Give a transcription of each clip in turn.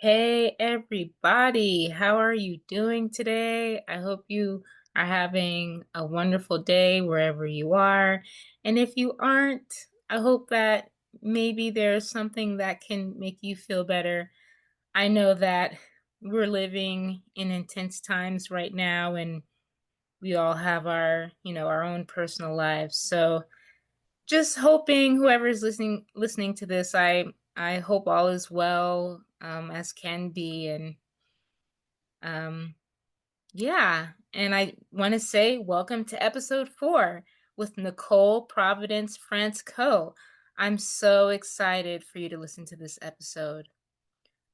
Hey everybody, how are you doing today? I hope you are having a wonderful day wherever you are. And if you aren't, I hope that maybe there's something that can make you feel better. I know that we're living in intense times right now and we all have our own personal lives. So just hoping whoever's listening to this, I hope all is well as can be and um, yeah, and I want to say welcome to episode 4 with Nicole Providence France-Coe. I'm so excited for you to listen to this episode.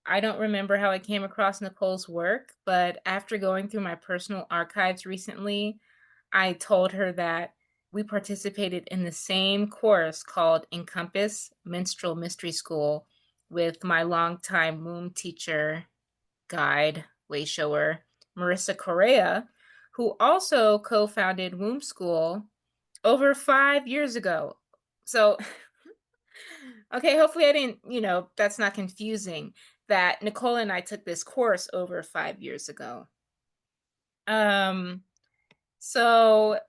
I don't remember how I came across Nicole's work, but after going through my personal archives recently, I told her that we participated in the same course called Encompass Minstrel Mystery School with my longtime womb teacher, guide, way shower, Marissa Correa, who also co-founded Womb School over 5 years ago. So, okay, hopefully I didn't, that's not confusing that Nicole and I took this course over 5 years ago. Um, so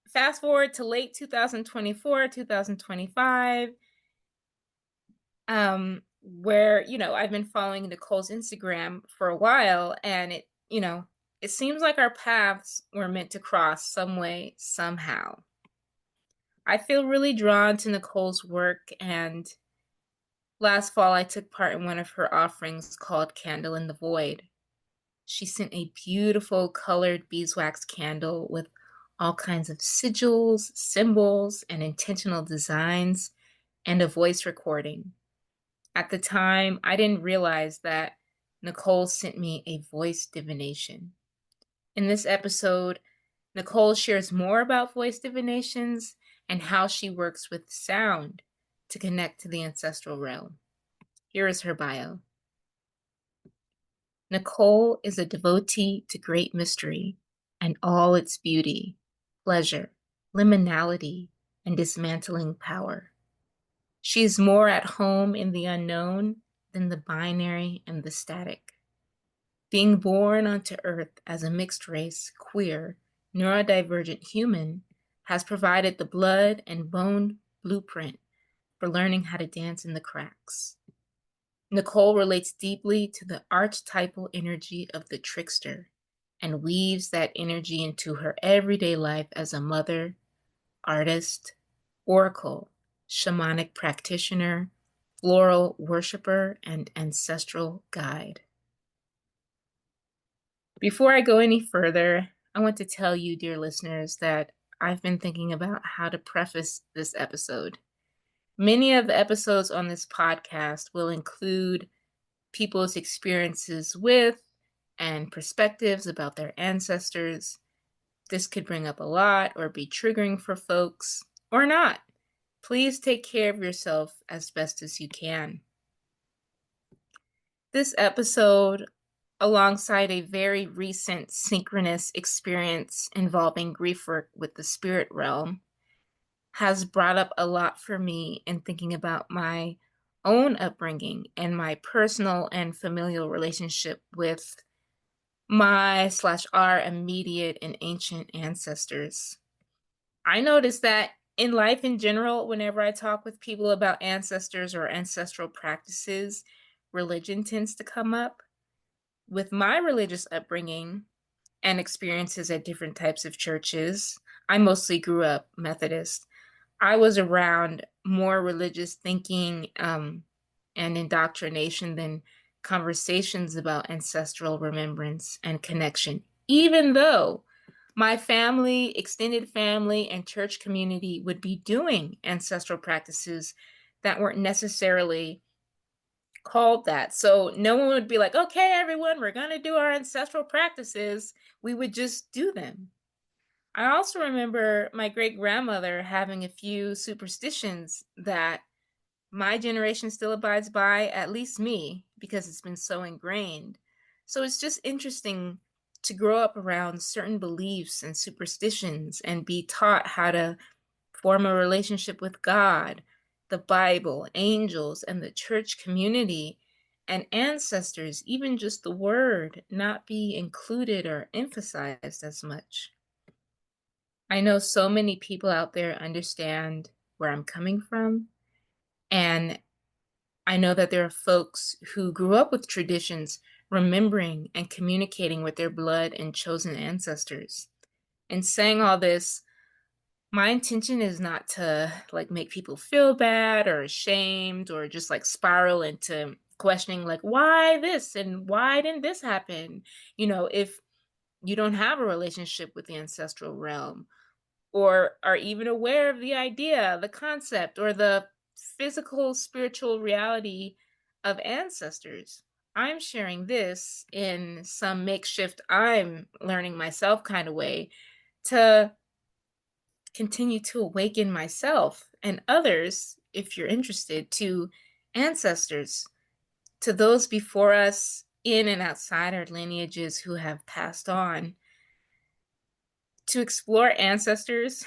fast forward to late 2024, 2025, where, I've been following Nicole's Instagram for a while and it seems like our paths were meant to cross some way, somehow. I feel really drawn to Nicole's work, and last fall I took part in one of her offerings called Candle in the Void. She sent a beautiful colored beeswax candle with all kinds of sigils, symbols, and intentional designs, and a voice recording. At the time, I didn't realize that Nicole sent me a voice divination. In this episode, Nicole shares more about voice divinations and how she works with sound to connect to the ancestral realm. Here is her bio. Nicole is a devotee to great mystery and all its beauty, pleasure, liminality, and dismantling power. She is more at home in the unknown than the binary and the static. Being born onto Earth as a mixed race, queer, neurodivergent human has provided the blood and bone blueprint for learning how to dance in the cracks. Nicole relates deeply to the archetypal energy of the trickster and weaves that energy into her everyday life as a mother, artist, oracle, shamanic practitioner, floral worshiper, and ancestral guide. Before I go any further, I want to tell you, dear listeners, that I've been thinking about how to preface this episode. Many of the episodes on this podcast will include people's experiences with and perspectives about their ancestors. This could bring up a lot or be triggering for folks, or not. Please take care of yourself as best as you can. This episode, alongside a very recent synchronous experience involving grief work with the spirit realm, has brought up a lot for me in thinking about my own upbringing and my personal and familial relationship with my/our immediate and ancient ancestors. I noticed that in life in general, whenever I talk with people about ancestors or ancestral practices, religion tends to come up. With my religious upbringing and experiences at different types of churches, I mostly grew up Methodist. I was around more religious thinking and indoctrination than conversations about ancestral remembrance and connection, even though my family, extended family, and church community would be doing ancestral practices that weren't necessarily called that. So no one would be like, okay, everyone, we're going to do our ancestral practices. We would just do them. I also remember my great grandmother having a few superstitions that my generation still abides by, at least me, because it's been so ingrained. So it's just interesting to grow up around certain beliefs and superstitions and be taught how to form a relationship with God, the Bible, angels, and the church community, and ancestors, even just the word, not be included or emphasized as much. I know so many people out there understand where I'm coming from, and I know that there are folks who grew up with traditions remembering and communicating with their blood and chosen ancestors. And saying all this, my intention is not to like make people feel bad or ashamed or just like spiral into questioning like why this and why didn't this happen? If you don't have a relationship with the ancestral realm or are even aware of the idea, the concept, or the physical spiritual reality of ancestors, I'm sharing this in some makeshift I'm learning myself kind of way to continue to awaken myself and others, if you're interested, to ancestors, to those before us in and outside our lineages who have passed on, to explore ancestors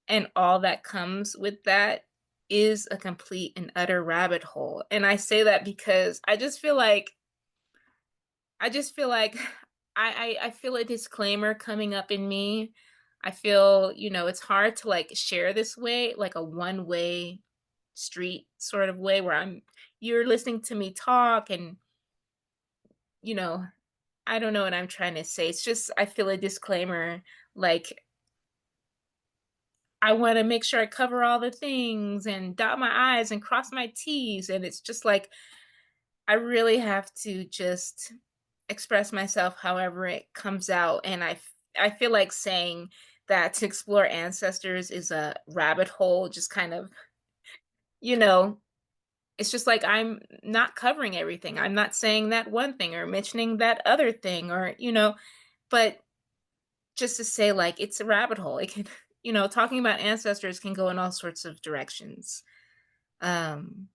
and all that comes with that is a complete and utter rabbit hole. And I say that because I just feel like I feel a disclaimer coming up in me. I feel, it's hard to like share this way, like a one-way street sort of way where you're listening to me talk and, you know, I don't know what I'm trying to say. It's just I feel a disclaimer like I want to make sure I cover all the things and dot my I's and cross my T's. And it's just like I really have to just express myself however it comes out. And I feel like saying that to explore ancestors is a rabbit hole, just kind of, you know, it's just like I'm not covering everything. I'm not saying that one thing or mentioning that other thing or, but just to say like it's a rabbit hole. It can, talking about ancestors can go in all sorts of directions. Um,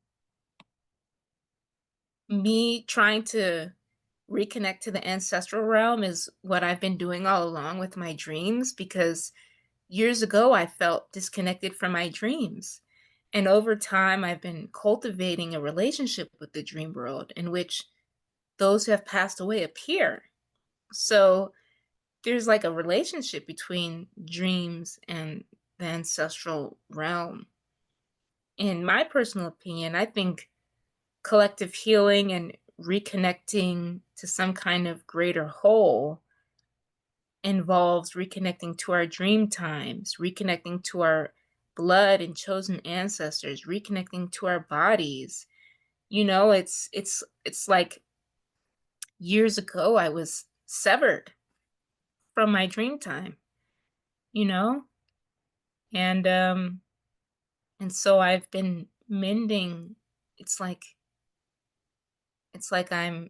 Me trying to reconnect to the ancestral realm is what I've been doing all along with my dreams because years ago I felt disconnected from my dreams. And over time, I've been cultivating a relationship with the dream world in which those who have passed away appear. So there's like a relationship between dreams and the ancestral realm. In my personal opinion, I think collective healing and reconnecting to some kind of greater whole involves reconnecting to our dream times, reconnecting to our blood and chosen ancestors, reconnecting to our bodies. It's like years ago I was severed from my dream time, you know? And so I've been mending. It's like I'm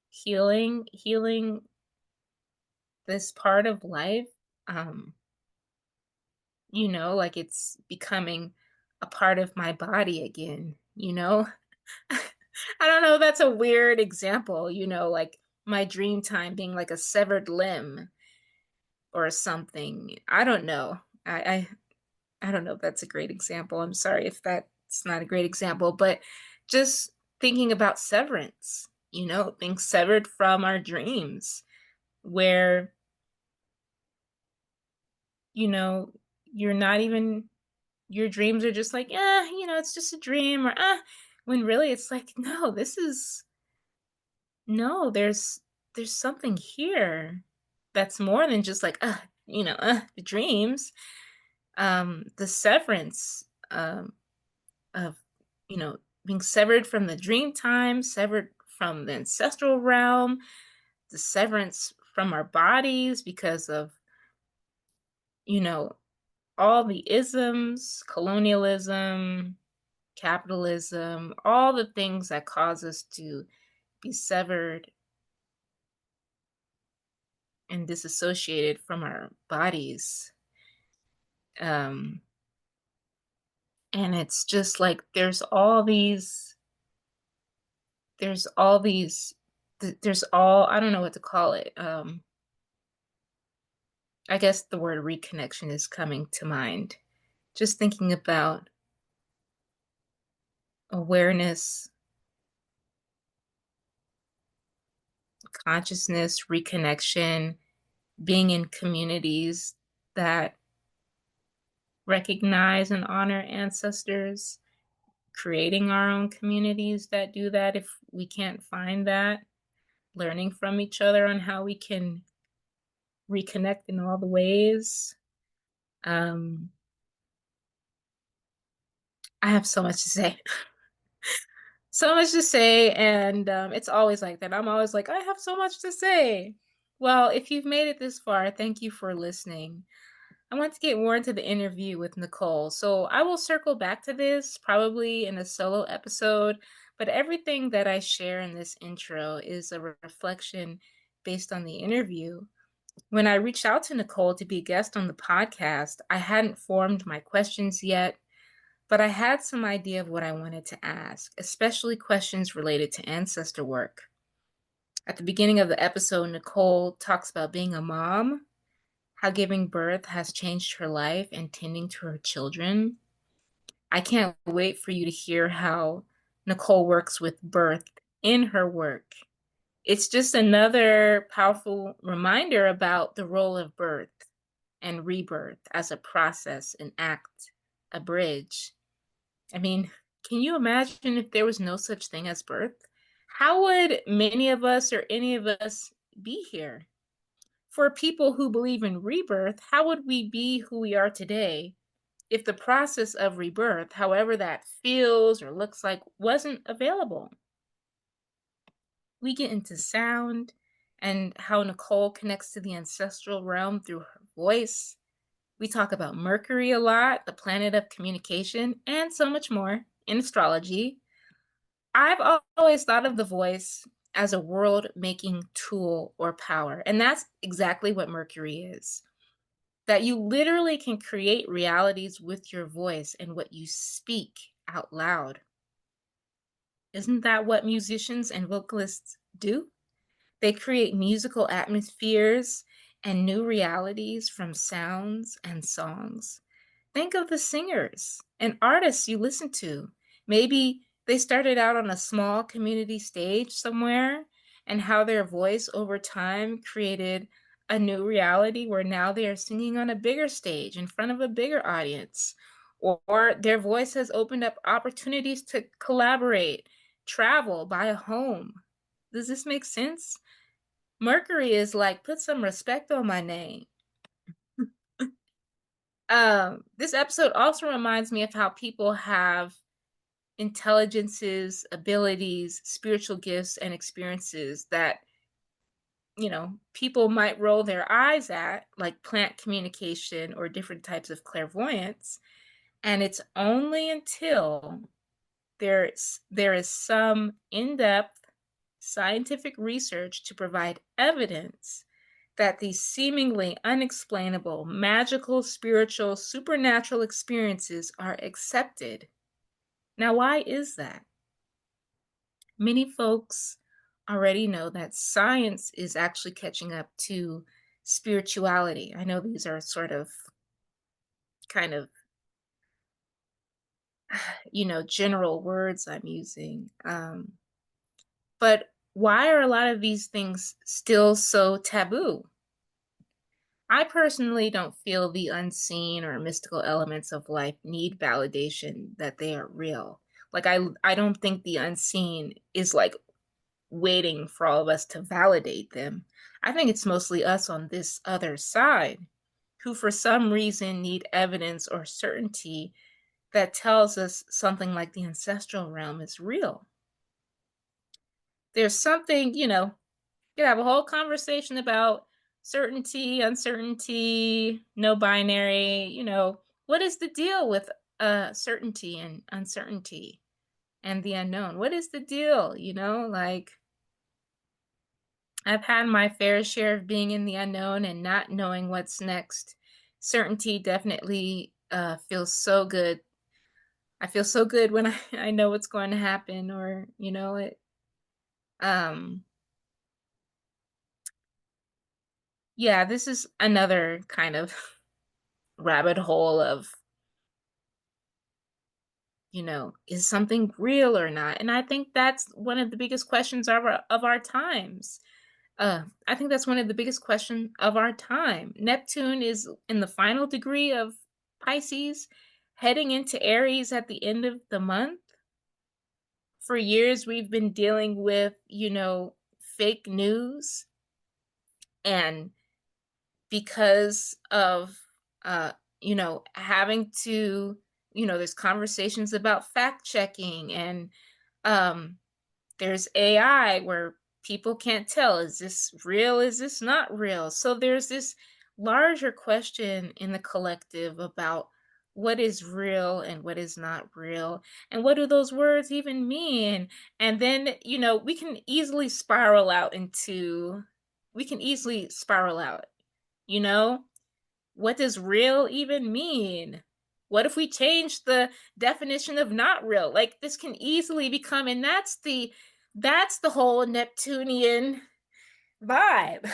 healing this part of life. Um, like it's becoming a part of my body again. I don't know, that's a weird example, like my dream time being like a severed limb or something. I don't know. I don't know if that's a great example. I'm sorry if that's not a great example, but just thinking about severance, being severed from our dreams, where, you know, you're not even, your dreams are just like, yeah, it's just a dream, or when really it's like, no, no, there's something here that's more than just like, the dreams, the severance, of being severed from the dream time, severed from the ancestral realm, the severance from our bodies because of you know all the isms, colonialism, capitalism, all the things that cause us to be severed and disassociated from our bodies. um and it's just like there's all these there's all, I don't know what to call it. I guess the word reconnection is coming to mind. Just thinking about awareness consciousness, reconnection, being in communities that recognize and honor ancestors, creating our own communities that do that if we can't find that, learning from each other on how we can reconnect in all the ways. Um, I have so much to say. So much to say, and it's always like that. I'm always like, I have so much to say. Well, if you've made it this far, thank you for listening. I want to get more into the interview with Nicole, so I will circle back to this probably in a solo episode, but everything that I share in this intro is a reflection based on the interview. When I reached out to Nicole to be a guest on the podcast, I hadn't formed my questions yet, but I had some idea of what I wanted to ask, especially questions related to ancestor work. At the beginning of the episode, Nicole talks about being a mom, how giving birth has changed her life and tending to her children. I can't wait for you to hear how Nicole works with birth in her work. It's just another powerful reminder about the role of birth and rebirth as a process, an act, a bridge. I mean, can you imagine if there was no such thing as birth? How would many of us or any of us be here? For people who believe in rebirth, how would we be who we are today if the process of rebirth, however that feels or looks like, wasn't available? We get into sound and how Nicole connects to the ancestral realm through her voice. We talk about Mercury a lot, the planet of communication, and so much more in astrology. I've always thought of the voice as a world-making tool or power, and that's exactly what Mercury is. That you literally can create realities with your voice and what you speak out loud. Isn't that what musicians and vocalists do? They create musical atmospheres and new realities from sounds and songs. Think of the singers and artists you listen to. Maybe they started out on a small community stage somewhere, and how their voice over time created a new reality where now they are singing on a bigger stage in front of a bigger audience. Or their voice has opened up opportunities to collaborate, travel, buy a home. Does this make sense? Mercury is like, put some respect on my name. This episode also reminds me of how people have intelligences, abilities, spiritual gifts, and experiences that, people might roll their eyes at, like plant communication or different types of clairvoyance. And it's only until there is some in-depth scientific research to provide evidence that these seemingly unexplainable, magical, spiritual, supernatural experiences are accepted. Now, why is that? Many folks already know that science is actually catching up to spirituality. I know these are sort of kind of, general words I'm using. But why are a lot of these things still so taboo? I personally don't feel the unseen or mystical elements of life need validation that they are real. Like I don't think the unseen is like waiting for all of us to validate them. I think it's mostly us on this other side who for some reason need evidence or certainty that tells us something like the ancestral realm is real. There's something, you have a whole conversation about certainty, uncertainty, no binary, what is the deal with certainty and uncertainty and the unknown? What is the deal? Like I've had my fair share of being in the unknown and not knowing what's next. Certainty definitely feels so good. I feel so good when I know what's going to happen, or it um yeah, this is another kind of rabbit hole of, is something real or not? And I think that's one of the biggest questions of our times. I think that's one of the biggest questions of our time. Neptune is in the final degree of Pisces, heading into Aries at the end of the month. For years, we've been dealing with, fake news. And because of, having to, there's conversations about fact checking and, um, there's AI where people can't tell, is this real? Is this not real? So there's this larger question in the collective about what is real and what is not real, and what do those words even mean? And then, we can easily spiral out, you know? What does real even mean? What if we change the definition of not real? Like this can easily become, and that's the whole Neptunian vibe.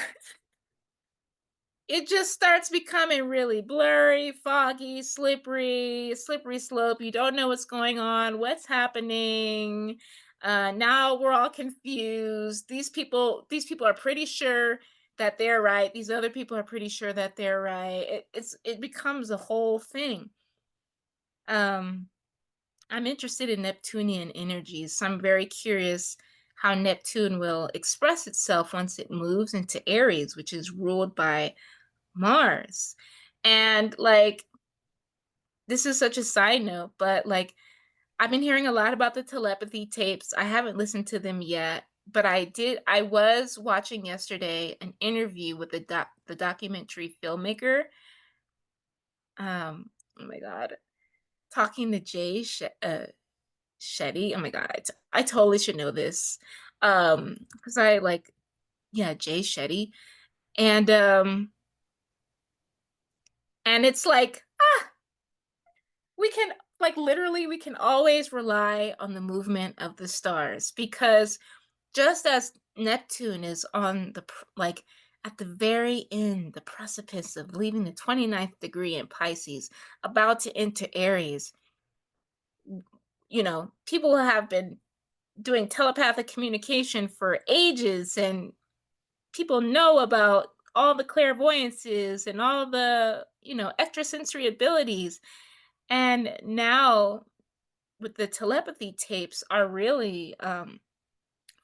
It just starts becoming really blurry, foggy, slippery slope. You don't know what's going on, what's happening. Now we're all confused. These people are pretty sure that they're right. These other people are pretty sure that they're right. It becomes a whole thing. Um, I'm interested in Neptunian energies, so I'm very curious how Neptune will express itself once it moves into Aries, which is ruled by Mars. And like, this is such a side note, but like, I've been hearing a lot about the telepathy tapes. I haven't listened to them yet, but I was watching yesterday an interview with the documentary filmmaker. Oh my God, talking to Shetty. Oh my God, I totally should know this. Because I like, yeah, Jay Shetty. And it's like, we can, like, literally we can always rely on the movement of the stars, because just as Neptune is on like at the very end, the precipice of leaving the 29th degree in Pisces, about to enter Aries, people have been doing telepathic communication for ages, and people know about all the clairvoyances and all the, extrasensory abilities. And now with the telepathy tapes are really,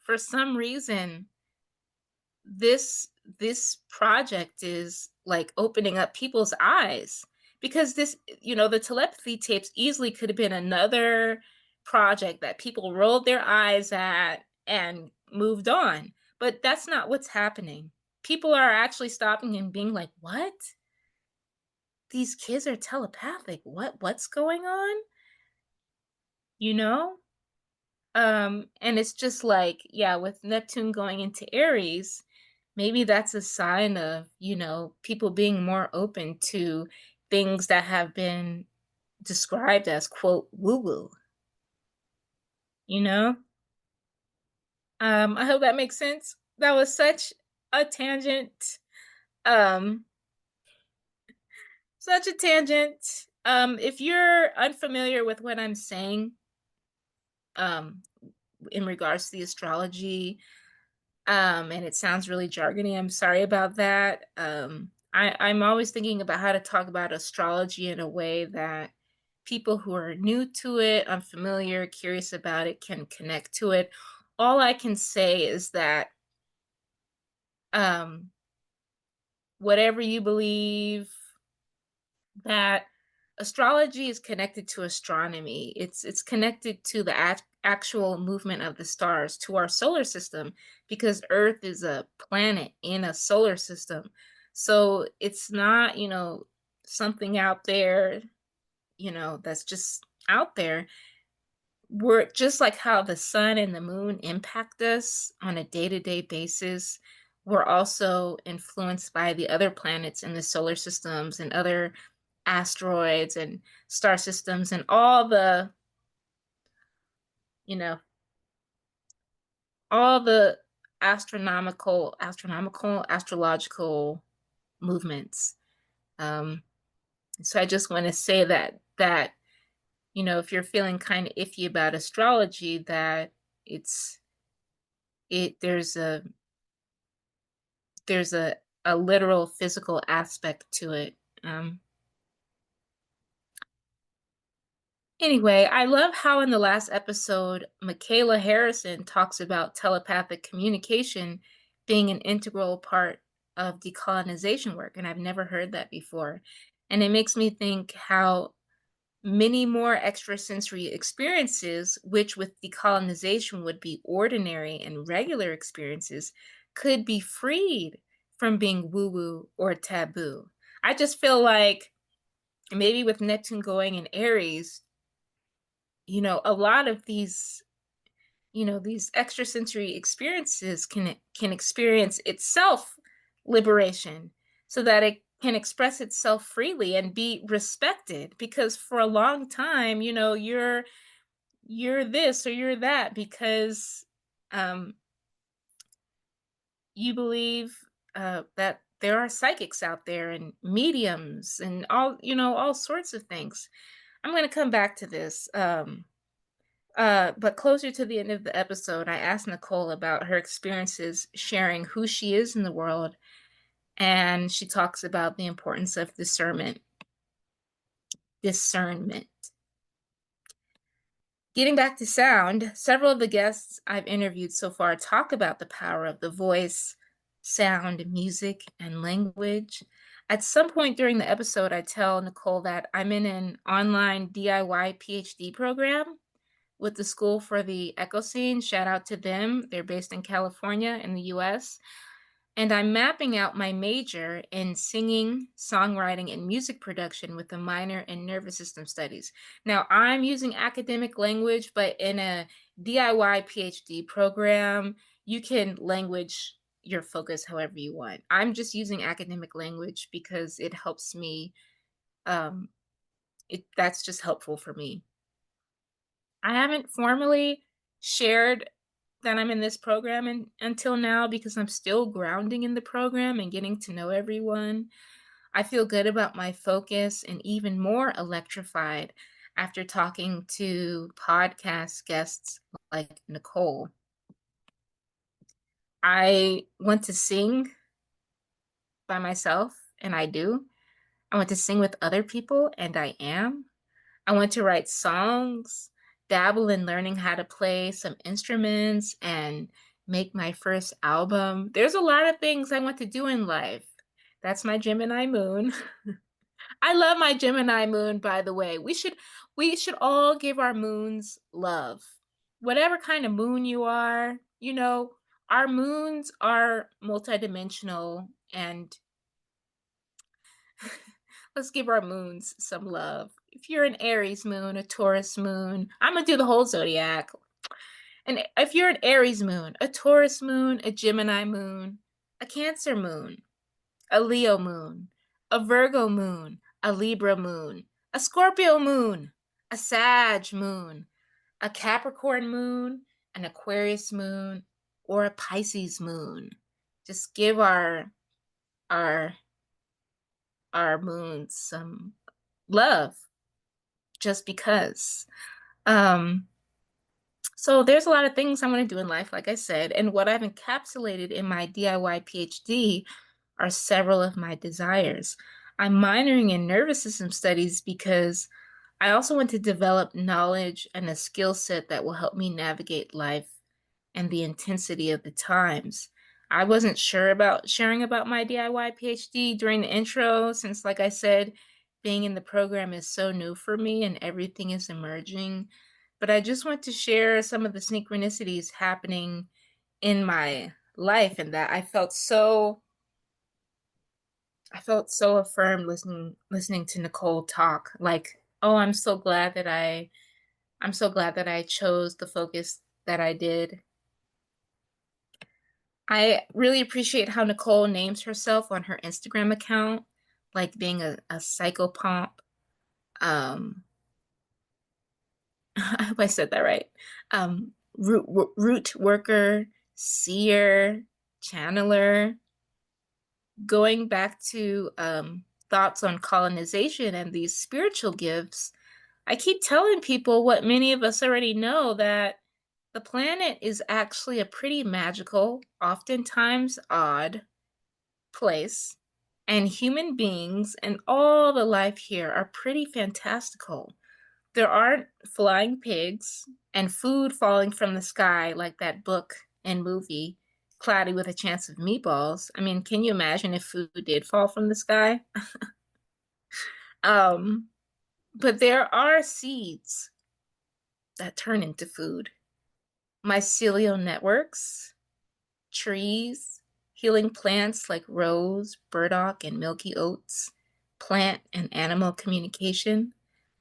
for some reason, this project is like opening up people's eyes, because the telepathy tapes easily could have been another project that people rolled their eyes at and moved on. But that's not what's happening. People are actually stopping and being like, what? These kids are telepathic. What's going on? You know? And it's just like, yeah, with Neptune going into Aries, maybe that's a sign of, people being more open to things that have been described as, quote, woo-woo, you know? I hope that makes sense. That was such a tangent. Um, Such a tangent. If you're unfamiliar with what I'm saying, um, in regards to the astrology, and it sounds really jargony, I'm sorry about that. I'm always thinking about how to talk about astrology in a way that people who are new to it, unfamiliar, curious about it, can connect to it. All I can say is that, um, whatever you believe, that astrology is connected to astronomy. It's connected to the actual movement of the stars, to our solar system, because Earth is a planet in a solar system. So it's not, something out there, that's just out there. We're just like how the sun and the moon impact us on a day-to-day basis. We're also influenced by the other planets in the solar systems and other asteroids and star systems and you know, all the astrological movements. Um, so I just want to say that if you're feeling kind of iffy about astrology, that it's it there's there's a literal physical aspect to it. Anyway, I love how in the last episode, Michaela Harrison talks about telepathic communication being an integral part of decolonization work, and I've never heard that before. And it makes me think how many more extrasensory experiences, which with decolonization would be ordinary and regular experiences, could be freed from being woo-woo or taboo. I just feel like maybe with Neptune going in Aries, a lot of these extrasensory experiences can experience itself liberation so that it can express itself freely and be respected, because for a long time, you're this or you're that because you believe that there are psychics out there and mediums and all sorts of things. I'm going to come back to this. But closer to the end of the episode, I asked Nicole about her experiences sharing who she is in the world, and she talks about the importance of discernment. Discernment. Getting back to sound, several of the guests I've interviewed so far talk about the power of the voice, sound, music, and language. At some point during the episode, I tell Nicole that I'm in an online DIY PhD program with the School for the Echo Scene. Shout out to them. They're based in California in the US. And I'm mapping out my major in singing, songwriting, and music production with a minor in nervous system studies. Now, I'm using academic language, but in a DIY PhD program, you can language your focus however you want. I'm just using academic language because it helps me. That's just helpful for me. I haven't formally shared that I'm in this program until now because I'm still grounding in the program and getting to know everyone. I feel good about my focus and even more electrified after talking to podcast guests like Nicole. I want to sing by myself, and I do. I want to sing with other people, and I am. I want to write songs, dabble in learning how to play some instruments, and make my first album. There's a lot of things I want to do in life. That's my Gemini moon. I love my Gemini moon, by the way. We should all give our moons love. Whatever kind of moon you are, our moons are multidimensional, and let's give our moons some love. If you're an Aries moon, a Taurus moon, I'm gonna do the whole zodiac. And if you're an Aries moon, a Taurus moon, a Gemini moon, a Cancer moon, a Leo moon, a Virgo moon, a Libra moon, a Scorpio moon, a Sag moon, a Capricorn moon, an Aquarius moon, or a Pisces moon. Just give our moons some love just because. So there's a lot of things I want to do in life, like I said, and what I've encapsulated in my DIY PhD are several of my desires. I'm minoring in nervous system studies because I also want to develop knowledge and a skill set that will help me navigate life and the intensity of the times. I wasn't sure about sharing about my DIY PhD during the intro, since, like I said, being in the program is so new for me and everything is emerging. But I just want to share some of the synchronicities happening in my life, and that I felt so affirmed listening to Nicole talk. Like, oh, I'm so glad that I chose the focus that I did. I really appreciate how Nicole names herself on her Instagram account, like being a psychopomp. I hope I said that right. Root worker, seer, channeler. Going back to thoughts on colonization and these spiritual gifts, I keep telling people what many of us already know, that the planet is actually a pretty magical, oftentimes odd, place, and human beings and all the life here are pretty fantastical. There aren't flying pigs and food falling from the sky like that book and movie, Cloudy with a Chance of Meatballs. I mean, can you imagine if food did fall from the sky? Um, but there are seeds that turn into food. Mycelial networks, trees, healing plants like rose, burdock, and milky oats, plant and animal communication,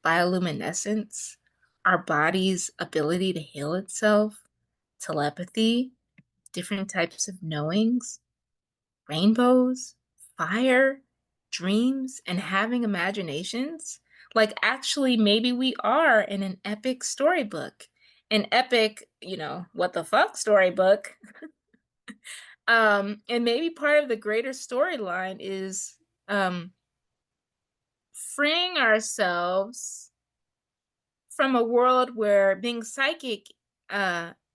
bioluminescence, our body's ability to heal itself, telepathy, different types of knowings, rainbows, fire, dreams, and having imaginations. Like, actually, maybe we are in an epic storybook. An epic, what the fuck storybook. And maybe part of the greater storyline is freeing ourselves from a world where being psychic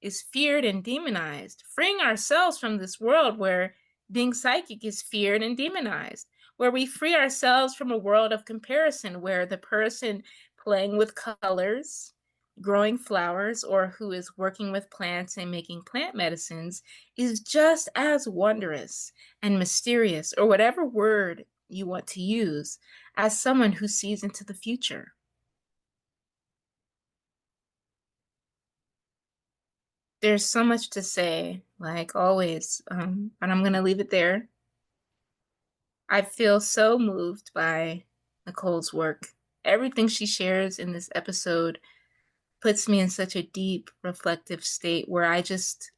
is feared and demonized, freeing ourselves from this world where being psychic is feared and demonized, where we free ourselves from a world of comparison where the person playing with colors, growing flowers, or who is working with plants and making plant medicines is just as wondrous and mysterious, or whatever word you want to use, as someone who sees into the future. There's so much to say, like always, but I'm gonna leave it there. I feel so moved by Nicole's work. Everything she shares in this episode puts me in such a deep, reflective state where I just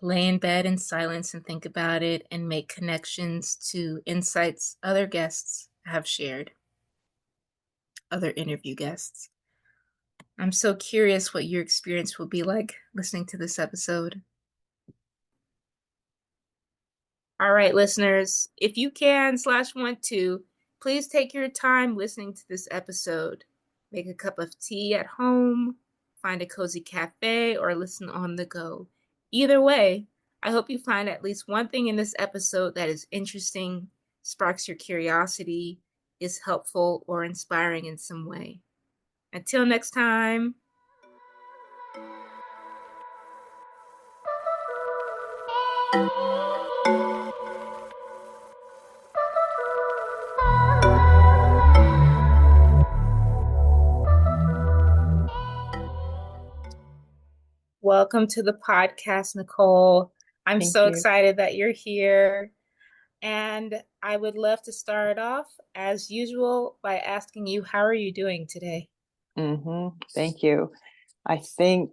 lay in bed in silence and think about it and make connections to insights other guests have shared, other interview guests. I'm so curious what your experience will be like listening to this episode. All right, listeners, if you can / want to, please take your time listening to this episode. Make a cup of tea at home, find a cozy cafe, or listen on the go. Either way, I hope you find at least one thing in this episode that is interesting, sparks your curiosity, is helpful, or inspiring in some way. Until next time. Welcome to the podcast, Nicole. I'm Thank so you. excited that you're here. And I would love to start off, as usual, by asking you, how are you doing today? Thank you. I think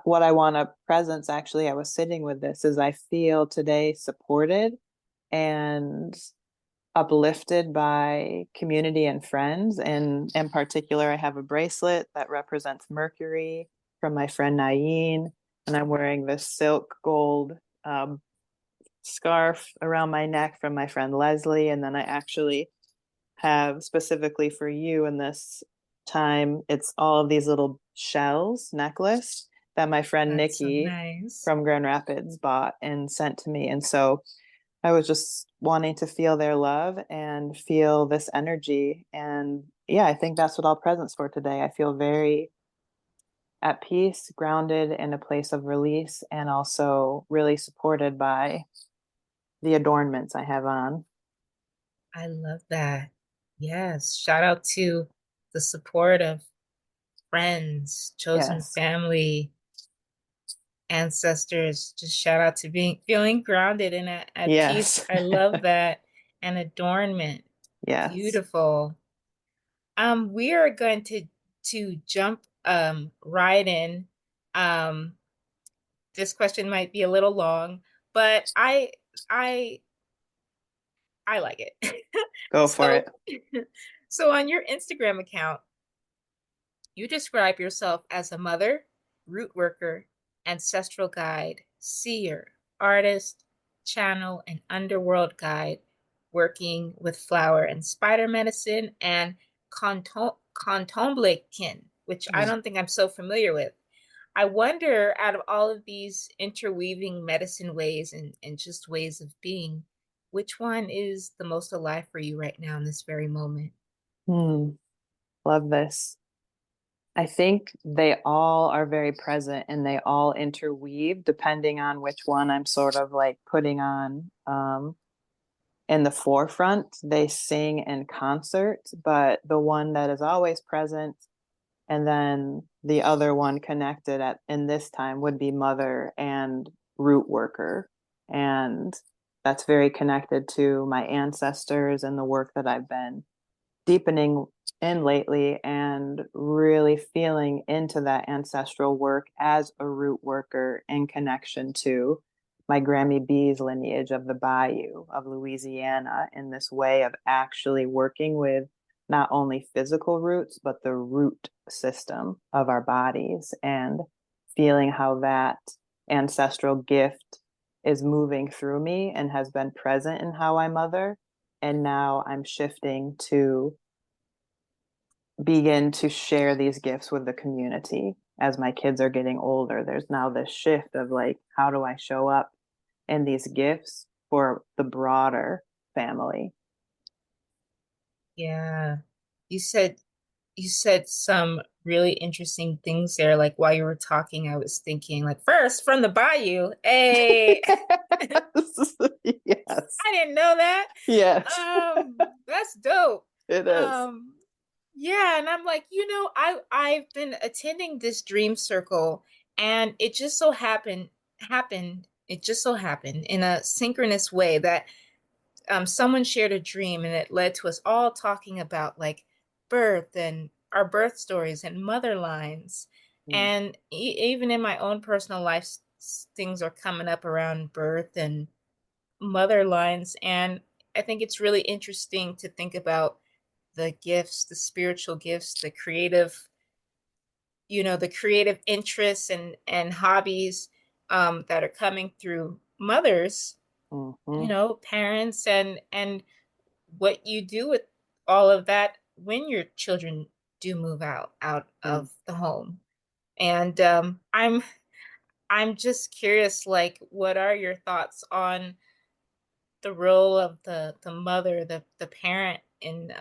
what I want to presence, actually, I was sitting with this, is I feel today supported and uplifted by community and friends. And in particular, I have a bracelet that represents Mercury from my friend Naeen, and I'm wearing this silk gold scarf around my neck from my friend Leslie. And then I actually have specifically for you in this time, it's all of these little shells necklace that my friend That's so Nikki nice. from Grand Rapids bought and sent to me. And so I was just wanting to feel their love and feel this energy. And yeah, I think that's what I'll presence for today. I feel very at peace, grounded in a place of release, and also really supported by the adornments I have on. I love that. Yes. Shout out to the support of friends, chosen Yes. family, ancestors. Just shout out to feeling grounded and at peace. Yes. I love that. And adornment. Yes. Beautiful. We are going to jump right in. Um, this question might be a little long, but I I like it. Go for So it. so on your Instagram account, you describe yourself as a mother, root worker, ancestral guide, seer, artist, channel, and underworld guide, working with flower and spider medicine and contemplakin, which I don't think I'm so familiar with. I wonder, out of all of these interweaving medicine ways and just ways of being, which one is the most alive for you right now in this very moment? Hmm, love this. I think they all are very present and they all interweave depending on which one I'm sort of like putting on in the forefront. They sing in concert, but the one that is always present and then the other one connected at in this time would be mother and root worker. And that's very connected to my ancestors and the work that I've been deepening in lately and really feeling into that ancestral work as a root worker in connection to my Grammy Bees lineage of the Bayou of Louisiana in this way of actually working with not only physical roots, but the root system of our bodies and feeling how that ancestral gift is moving through me and has been present in how I mother. And now I'm shifting to begin to share these gifts with the community as my kids are getting older. There's now this shift of like, how do I show up in these gifts for the broader family? Yeah. You said you said some really interesting things there. Like while you were talking, I was thinking, like, first from the bayou. Hey, Yes. Yes. I didn't know that. Yes, That's dope. it is. Um, yeah, and I'm like, I've been attending this dream circle, and it just so happened. It just so happened in a synchronous way that someone shared a dream, and it led to us all talking about like birth and our birth stories and mother lines. Mm, And even in my own personal life, things are coming up around birth and mother lines. And I think it's really interesting to think about the gifts, the spiritual gifts, the creative interests and hobbies that are coming through mothers, mhm, parents, and what you do with all of that when your children do move out mm. of the home. And I'm just curious, like, what are your thoughts on the role of the mother, the parent, in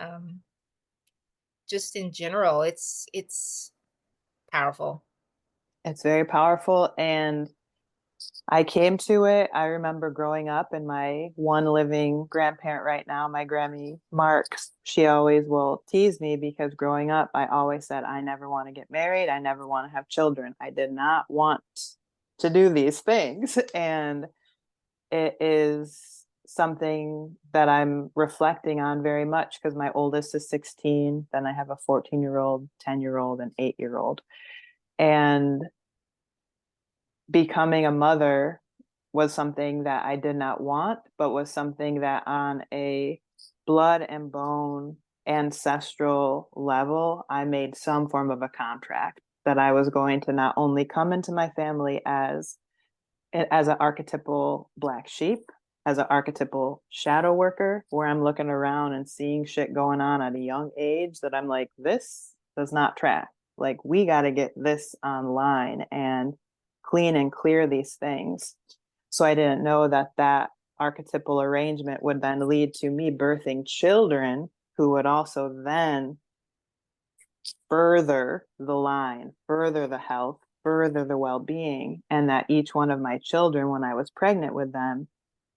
just in general? It's powerful. It's very powerful. And I came to it. I remember growing up, and my one living grandparent right now, my Grammy Marks, she always will tease me because growing up, I always said, I never want to get married. I never want to have children. I did not want to do these things. And it is something that I'm reflecting on very much because my oldest is 16. Then I have a 14-year-old, 10-year-old, and 8-year-old. And becoming a mother was something that I did not want, but was something that on a blood and bone ancestral level, I made some form of a contract that I was going to not only come into my family as an archetypal black sheep, as an archetypal shadow worker, where I'm looking around and seeing shit going on at a young age that I'm like, this does not track. Like, we got to get this online and clean and clear these things. So I didn't know that that archetypal arrangement would then lead to me birthing children who would also then further the line, further the health, further the well being, and that each one of my children, when I was pregnant with them,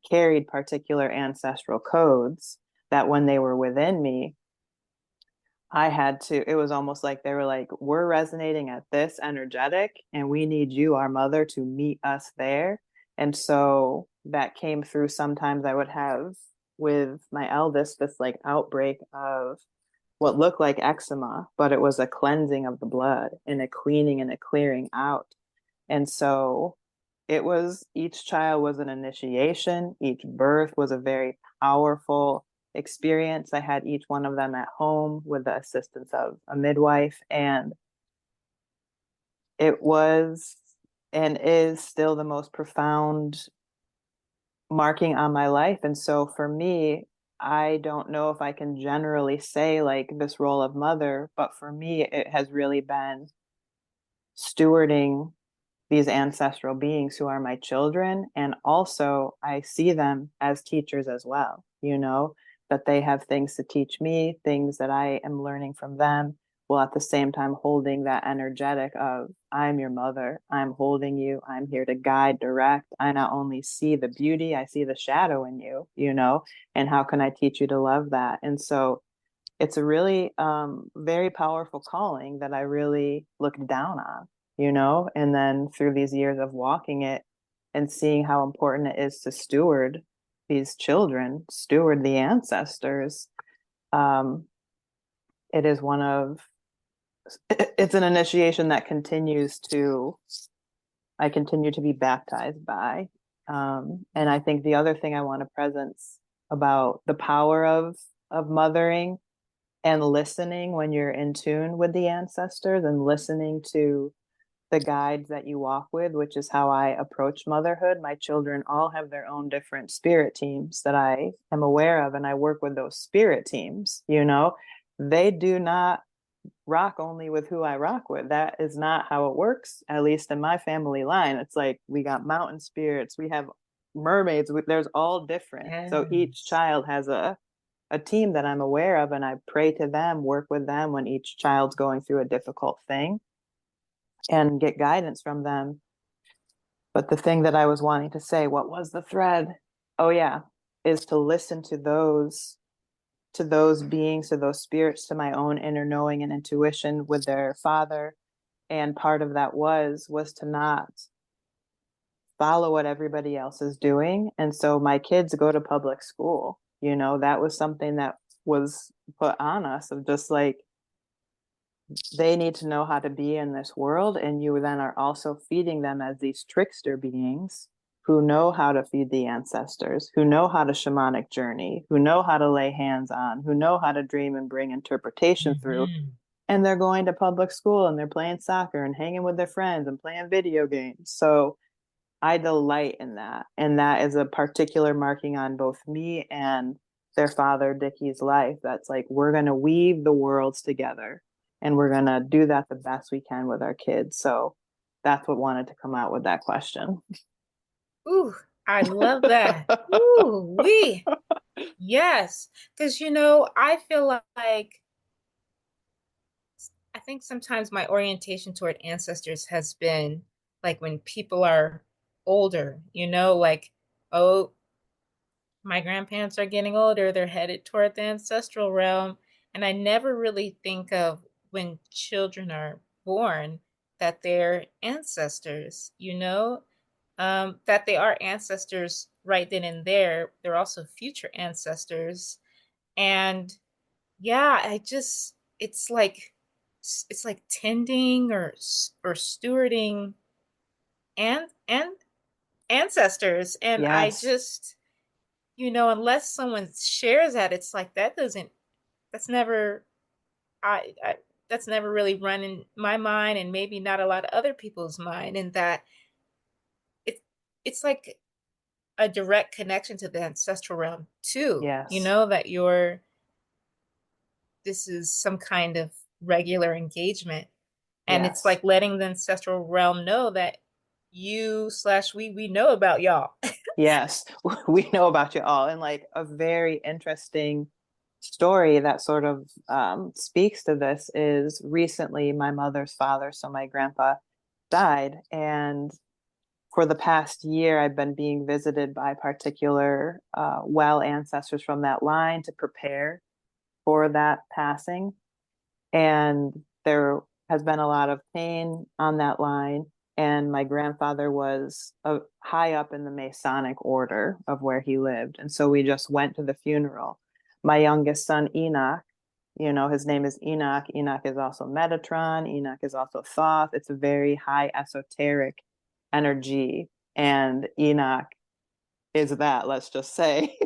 carried particular ancestral codes that when they were within me, I had to, it was almost like they were like, we're resonating at this energetic, and we need you, our mother, to meet us there. And so that came through. Sometimes I would have with my eldest this like outbreak of what looked like eczema, but it was a cleansing of the blood and a cleaning and a clearing out. And so it was, each child was an initiation, each birth was a very powerful experience. I had each one of them at home with the assistance of a midwife, and it was and is still the most profound marking on my life. And so for me, I don't know if I can generally say like this role of mother, but for me, it has really been stewarding these ancestral beings who are my children. And also, I see them as teachers as well, that they have things to teach me, things that I am learning from them, while at the same time holding that energetic of, I'm your mother, I'm holding you, I'm here to guide, direct. I not only see the beauty, I see the shadow in you, and how can I teach you to love that? And so it's a really very powerful calling that I really looked down on, and then through these years of walking it and seeing how important it is to steward these children, steward the ancestors. um, it is one of it's an initiation that I continue to be baptized by. And I think the other thing I want to presence about the power of mothering and listening when you're in tune with the ancestors and listening to the guides that you walk with, which is how I approach motherhood. My children all have their own different spirit teams that I am aware of, and I work with those spirit teams. They do not rock only with who I rock with. That is not how it works, at least in my family line. It's like we got mountain spirits, we have mermaids, there's all different. So each Yes. child has a team that I'm aware of, and I pray to them, work with them when each child's going through a difficult thing and get guidance from them. But the thing that I was wanting to say, what was the thread? Oh yeah, is to listen to those beings, to those spirits, to my own inner knowing and intuition with their father. And part of that was to not follow what everybody else is doing. And so my kids go to public school. That was something that was put on us, of just like, they need to know how to be in this world. And you then are also feeding them as these trickster beings who know how to feed the ancestors, who know how to shamanic journey, who know how to lay hands on, who know how to dream and bring interpretation through. Hmm. And they're going to public school and they're playing soccer and hanging with their friends and playing video games. So I delight in that. And that is a particular marking on both me and their father, Dickie's life. That's like, we're going to weave the worlds together and we're going to do that the best we can with our kids. So that's what wanted to come out with that question. Ooh, I love that. Ooh, we. Yes. Because, I feel like I think sometimes my orientation toward ancestors has been like when people are older, like, oh, my grandparents are getting older, they're headed toward the ancestral realm. And I never really think of when children are born that they're ancestors, that they are ancestors right then and there. They're also future ancestors. And yeah, it's like tending or stewarding and ancestors. And I Yes. just, unless someone shares that, it's like that's never I that's never really run in my mind, and maybe not a lot of other people's mind. And that it it's like a direct connection to the ancestral realm too, Yes. that this is some kind of regular engagement. And it's Yes. like letting the ancestral realm know that you/we know about y'all. Yes. We know about you all. And like a very interesting story that sort of speaks to this is recently my mother's father, so my grandpa, died. And for the past year, I've been being visited by particular well ancestors from that line to prepare for that passing. And there has been a lot of pain on that line. And my grandfather was high up in the Masonic order of where he lived. And so we just went to the funeral. My youngest son, Enoch, his name is Enoch. Enoch is also Metatron. Enoch is also Thoth. It's a very high esoteric energy. And Enoch is that, let's just say.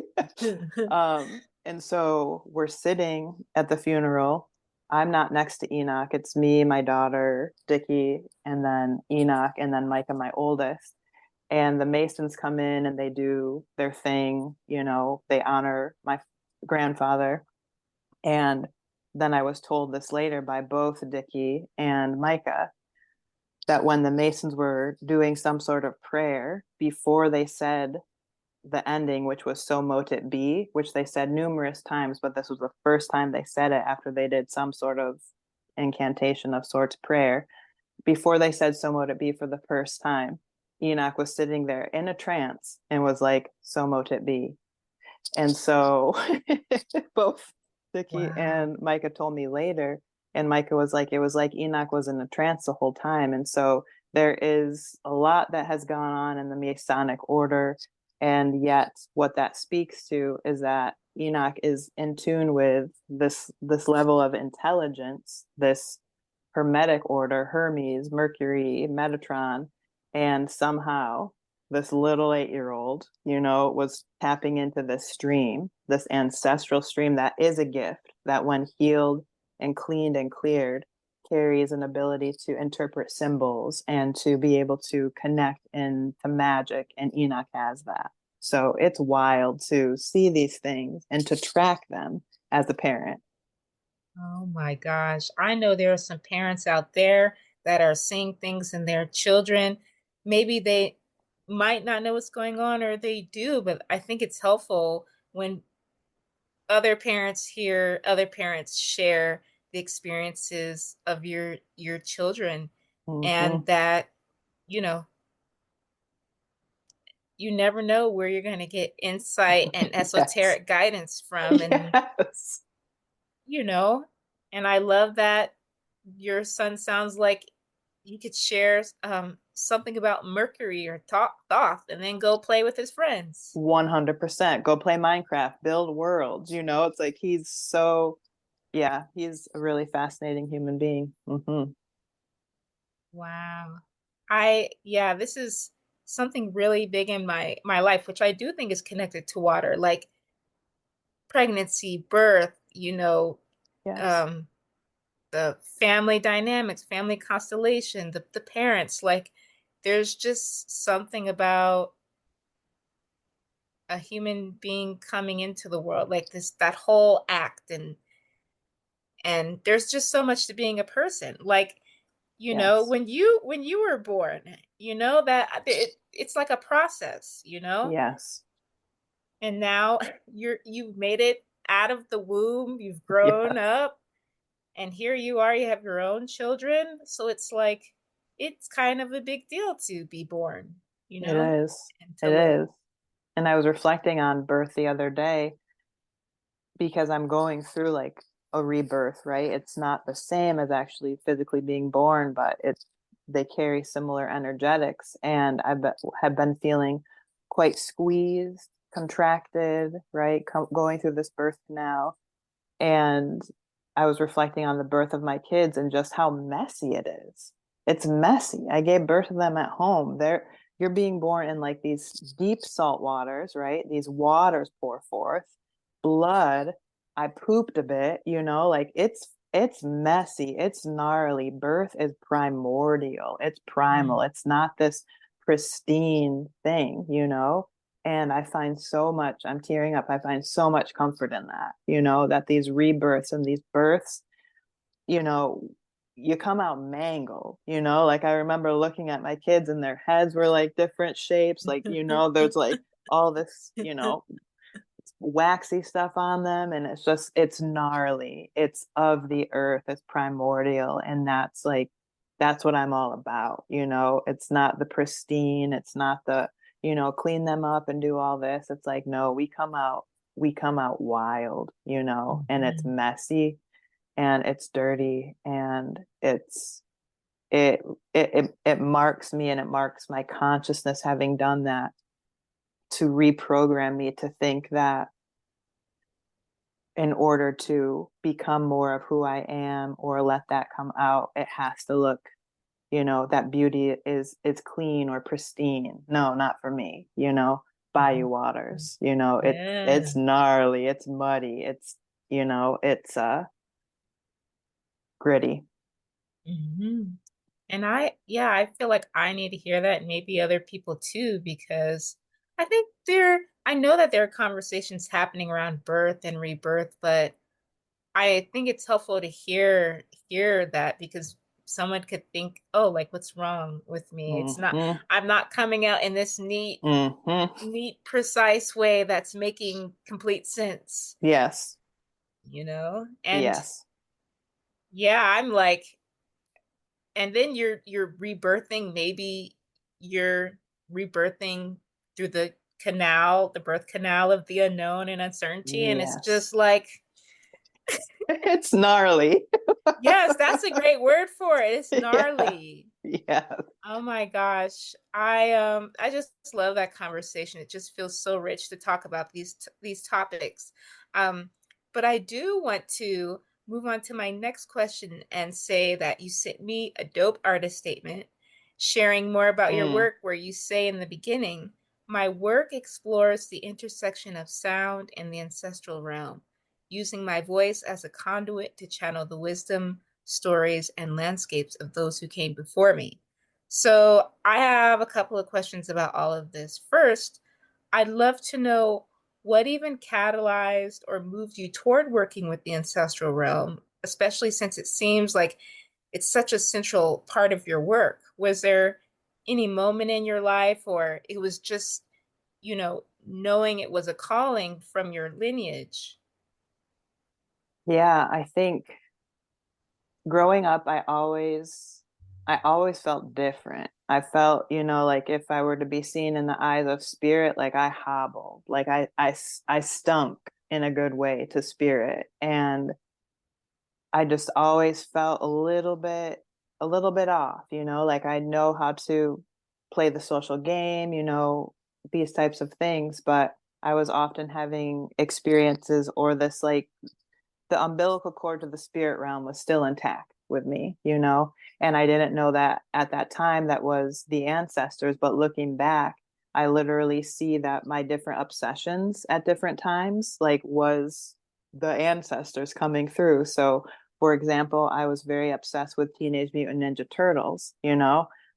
And so we're sitting at the funeral. I'm not next to Enoch. It's me, my daughter, Dickie, and then Enoch, and then Micah, my oldest. And the Masons come in and they do their thing. They honor my grandfather. And then I was told this later by both Dickie and Micah. that when the Masons were doing some sort of prayer, before they said the ending, which was so mote it be, which they said numerous times, but this was the first time they said it after they did some sort of incantation of sorts prayer. Before they said so mote it be for the first time, Enoch was sitting there in a trance and was like, so mote it be. And so both Vicky Wow. and Micah told me later, and Micah was like, it was like Enoch was in a trance the whole time. And so there is a lot that has gone on in the Masonic order. And yet what that speaks to is that Enoch is in tune with this level of intelligence, this Hermetic order, Hermes, Mercury, Metatron, and somehow this little 8-year-old, was tapping into this stream, this ancestral stream that is a gift that, when healed and cleaned and cleared, carries an ability to interpret symbols and to be able to connect into magic. And Enoch has that. So it's wild to see these things and to track them as a parent. Oh my gosh. I know there are some parents out there that are seeing things in their children. Maybe they might not know what's going on, or they do, but I think it's helpful when other parents hear other parents share the experiences of your children, and Mm-hmm. that, you know, you never know where you're going to get insight and Yes. esoteric guidance from. And Yes. you know, and I love that your son sounds like he could share something about Mercury or Thoth and then go play with his friends. 100%. Go play Minecraft, build worlds. It's like yeah, he's a really fascinating human being. Wow. Yeah, this is something really big in my life, which I do think is connected to water, like pregnancy, birth, Yes. um, the family dynamics, family constellation, the parents. Like, there's just something about a human being coming into the world, like this, that whole act. And there's just so much to being a person. Like, Yes. when you were born, that it's like a process, Yes. and now you've made it out of the womb, you've grown Yeah. up, and here you are, you have your own children. So it's like, it's kind of a big deal to be born, It is. and to It live. is. And I was reflecting on birth the other day because I'm going through like a rebirth, right? It's not the same as actually physically being born, but they carry similar energetics. And have been feeling quite squeezed, contracted, right? Going through this birth canal. And I was reflecting on the birth of my kids and just how messy it is. It's messy. I gave birth to them at home. You're being born in like these deep salt waters, right? These waters pour forth, blood. I pooped a bit, like it's messy, it's gnarly. Birth is primordial, it's primal. Mm. It's not this pristine thing. And I find so much, I'm tearing up. I find so much comfort in that, that these rebirths and these births, you know, you come out mangled, like I remember looking at my kids and their heads were like different shapes. Like, there's like all this, waxy stuff on them. And it's gnarly. It's of the earth, it's primordial. And that's what I'm all about. It's not the pristine, it's not the, clean them up and do all this. It's like, no, we come out wild, and it's Mhm. messy and it's dirty and it it marks me and it marks my consciousness having done that, to reprogram me to think that in order to become more of who I am or let that come out, it has to look, that beauty is clean or pristine. No, not for me, bayou Mhm. waters, it's Yeah. gnarly, it's muddy, it's gritty. Mhm. And I feel like I need to hear that, and maybe other people too, because I know that there are conversations happening around birth and rebirth, but I think it's helpful to hear that, because someone could think, oh, like what's wrong with me? It's not, Mm-hmm. I'm not coming out in this Mm-hmm. precise way that's making complete sense, Yes. you know? And Yes. yeah, I'm like, and then you're rebirthing, maybe you're rebirthing through the birth canal of the unknown and uncertainty. And it's Yes. just like, It's gnarly. yes, that's a great word for it. It's Yeah. gnarly. Yeah. Oh my gosh. I just love that conversation. It just feels so rich to talk about these topics. Um but I do want to move on to my next question and say that you sent me a dope artist statement sharing more about your Mm. work, where you say in the beginning, my work explores the intersection of sound and the ancestral realm, using my voice as a conduit to channel the wisdom, stories, and landscapes of those who came before me. So I have a couple of questions about all of this. First, I'd love to know what even catalyzed or moved you toward working with the ancestral realm, especially since it seems like it's such a central part of your work. Was there any moment in your life, or it was just, knowing it was a calling from your lineage? Yeah, I think growing up, I always felt different. I felt, like if I were to be seen in the eyes of spirit, like I hobbled, like I stunk in a good way to spirit. And I just always felt a little bit off, like I know how to play the social game, these types of things, but I was often having experiences or this like the umbilical cord to the spirit realm was still intact with me, and I didn't know that at that time that was the ancestors. But looking back, I literally see that my different obsessions at different times, like, was the ancestors coming through. So, for example, I was very obsessed with Teenage Mutant Ninja Turtles,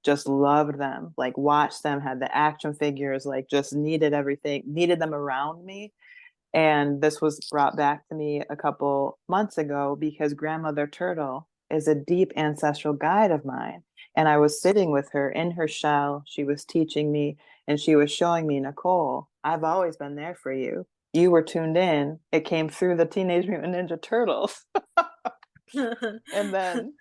just loved them, like, watched them, had the action figures, like, just needed everything, needed them around me. And this was brought back to me a couple months ago because Grandmother Turtle is a deep ancestral guide of mine. And I was sitting with her in her shell. She was teaching me and she was showing me, Nicole, I've always been there for you. You were tuned in. It came through the Teenage Mutant Ninja Turtles. And then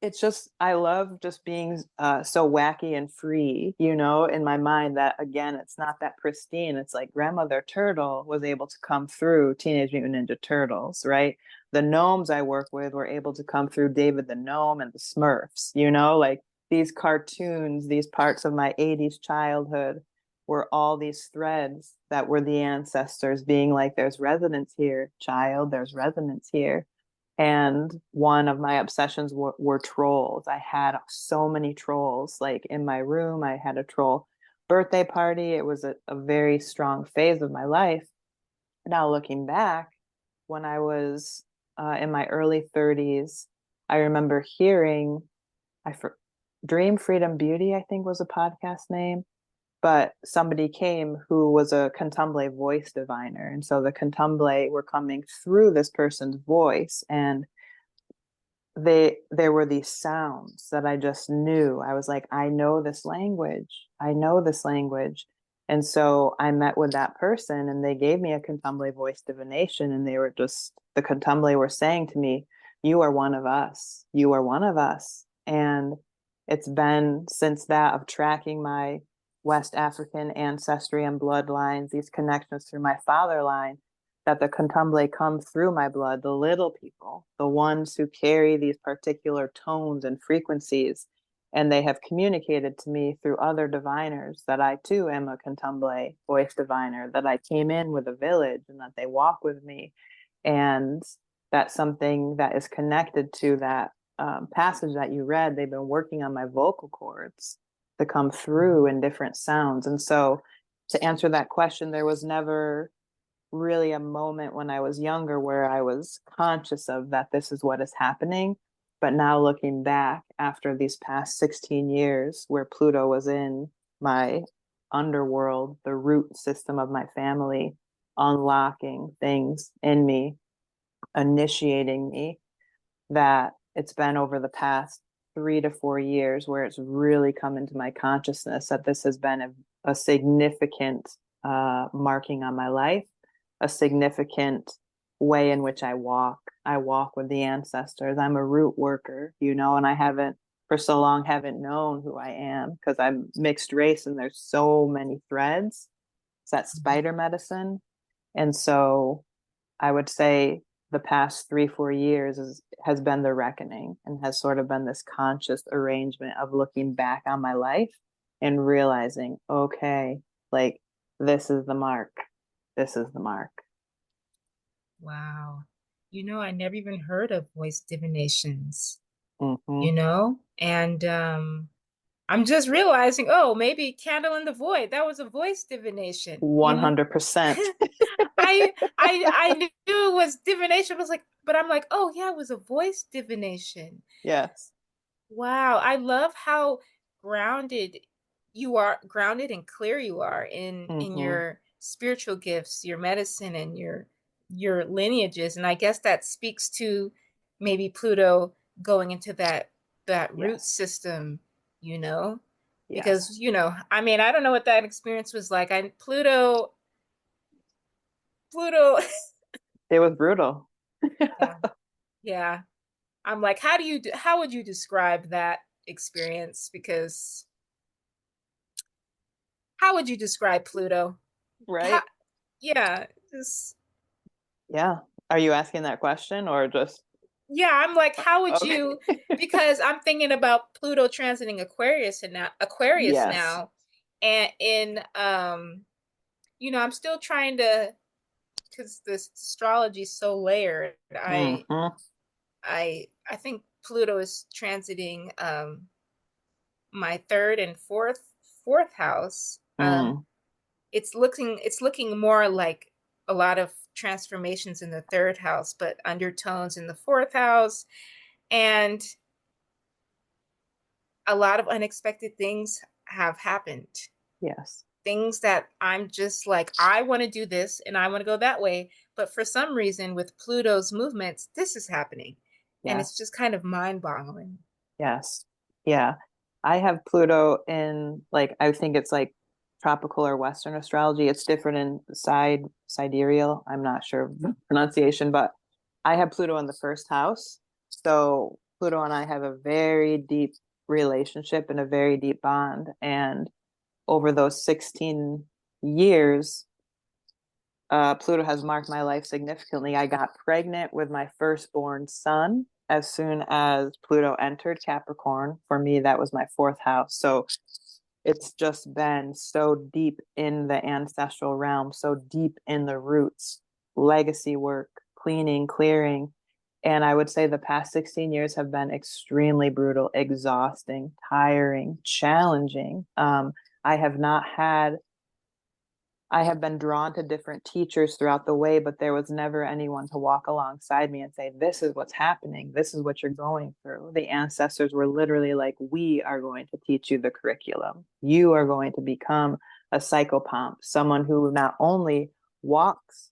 it's just I love just being so wacky and free, in my mind, that again, it's not that pristine. It's like Grandmother Turtle was able to come through Teenage Mutant Ninja Turtles, right? The gnomes I work with were able to come through David the Gnome and the Smurfs, like these cartoons, these parts of my 80s childhood were all these threads that were the ancestors being like, there's resonance here, child, there's resonance here. And one of my obsessions were trolls. I had so many trolls. Like in my room, I had a troll birthday party. It was a very strong phase of my life. Now, looking back, when I was in my early 30s, I remember hearing, Dream Freedom Beauty, I think was a podcast name, but somebody came who was a candomblé voice diviner. And so the candomblé were coming through this person's voice, and there were these sounds that I just knew. I was like, I know this language. I know this language. And so I met with that person and they gave me a candomblé voice divination, and the candomblé were saying to me, you are one of us. You are one of us. And it's been since that of tracking my West African ancestry and bloodlines, these connections through my father line, that the candomblé come through my blood, the little people, the ones who carry these particular tones and frequencies. And they have communicated to me through other diviners that I too am a candomblé voice diviner, that I came in with a village and that they walk with me. And that's something that is connected to that passage that you read. They've been working on my vocal cords to come through in different sounds. And so, to answer that question, there was never really a moment when I was younger where I was conscious of that this is what is happening. But now looking back after these past 16 years where Pluto was in my underworld, the root system of my family, unlocking things in me, initiating me, that it's been over the past 3 to 4 years where it's really come into my consciousness that this has been a significant marking on my life, a significant way in which I walk. I walk with the ancestors. I'm a root worker, and I haven't for so long haven't known who I am because I'm mixed race and there's so many threads. It's that spider medicine. And so I would say the past 3, 4 years has been the reckoning and has sort of been this conscious arrangement of looking back on my life and realizing, okay, like this is the mark. This is the mark. Wow. I never even heard of voice divinations, Mm-hmm. and I'm just realizing, oh, maybe Candle in the Void, that was a voice divination, 100%. I knew it was divination. I was like, but I'm like, oh yeah, it was a voice divination. Yes. Wow, I love how grounded grounded and clear you are in Mm-hmm. your spiritual gifts, your medicine, and your lineages. And I guess that speaks to maybe Pluto going into that root Yes. system, you know? Because, Yes. I mean, I don't know what that experience was like. Pluto, It was brutal. yeah, yeah. I'm like, how would you describe that experience? Because how would you describe Pluto? How, Right? yeah, just Yeah. Are you asking that question or just yeah, I'm like, how would okay? you, because I'm thinking about Pluto transiting Aquarius Yes. now. And I'm still trying to, because this astrology is so layered. Mm-hmm. I think Pluto is transiting my third and fourth house. Mm. It's looking more like a lot of transformations in the third house, but undertones in the fourth house, and a lot of unexpected things have happened. Yes. Things that I'm just like, I want to do this and I want to go that way, but for some reason with Pluto's movements, this is happening, and it's Yes. just kind of mind-boggling. Yes. Yeah. I have Pluto in like I think it's like tropical or Western astrology. It's different in sidereal. I'm not sure of the pronunciation, but I have Pluto in the first house. So Pluto and I have a very deep relationship and a very deep bond. And over those 16 years, Pluto has marked my life significantly. I got pregnant with my firstborn son as soon as Pluto entered Capricorn. For me, that was my fourth house. So it's just been so deep in the ancestral realm, so deep in the roots, legacy work, cleaning, clearing. And I would say the past 16 years have been extremely brutal, exhausting, tiring, challenging. I have not had I have been drawn to different teachers throughout the way, but there was never anyone to walk alongside me and say, this is what's happening. This is what you're going through. The ancestors were literally like, we are going to teach you the curriculum. You are going to become a psychopomp, someone who not only walks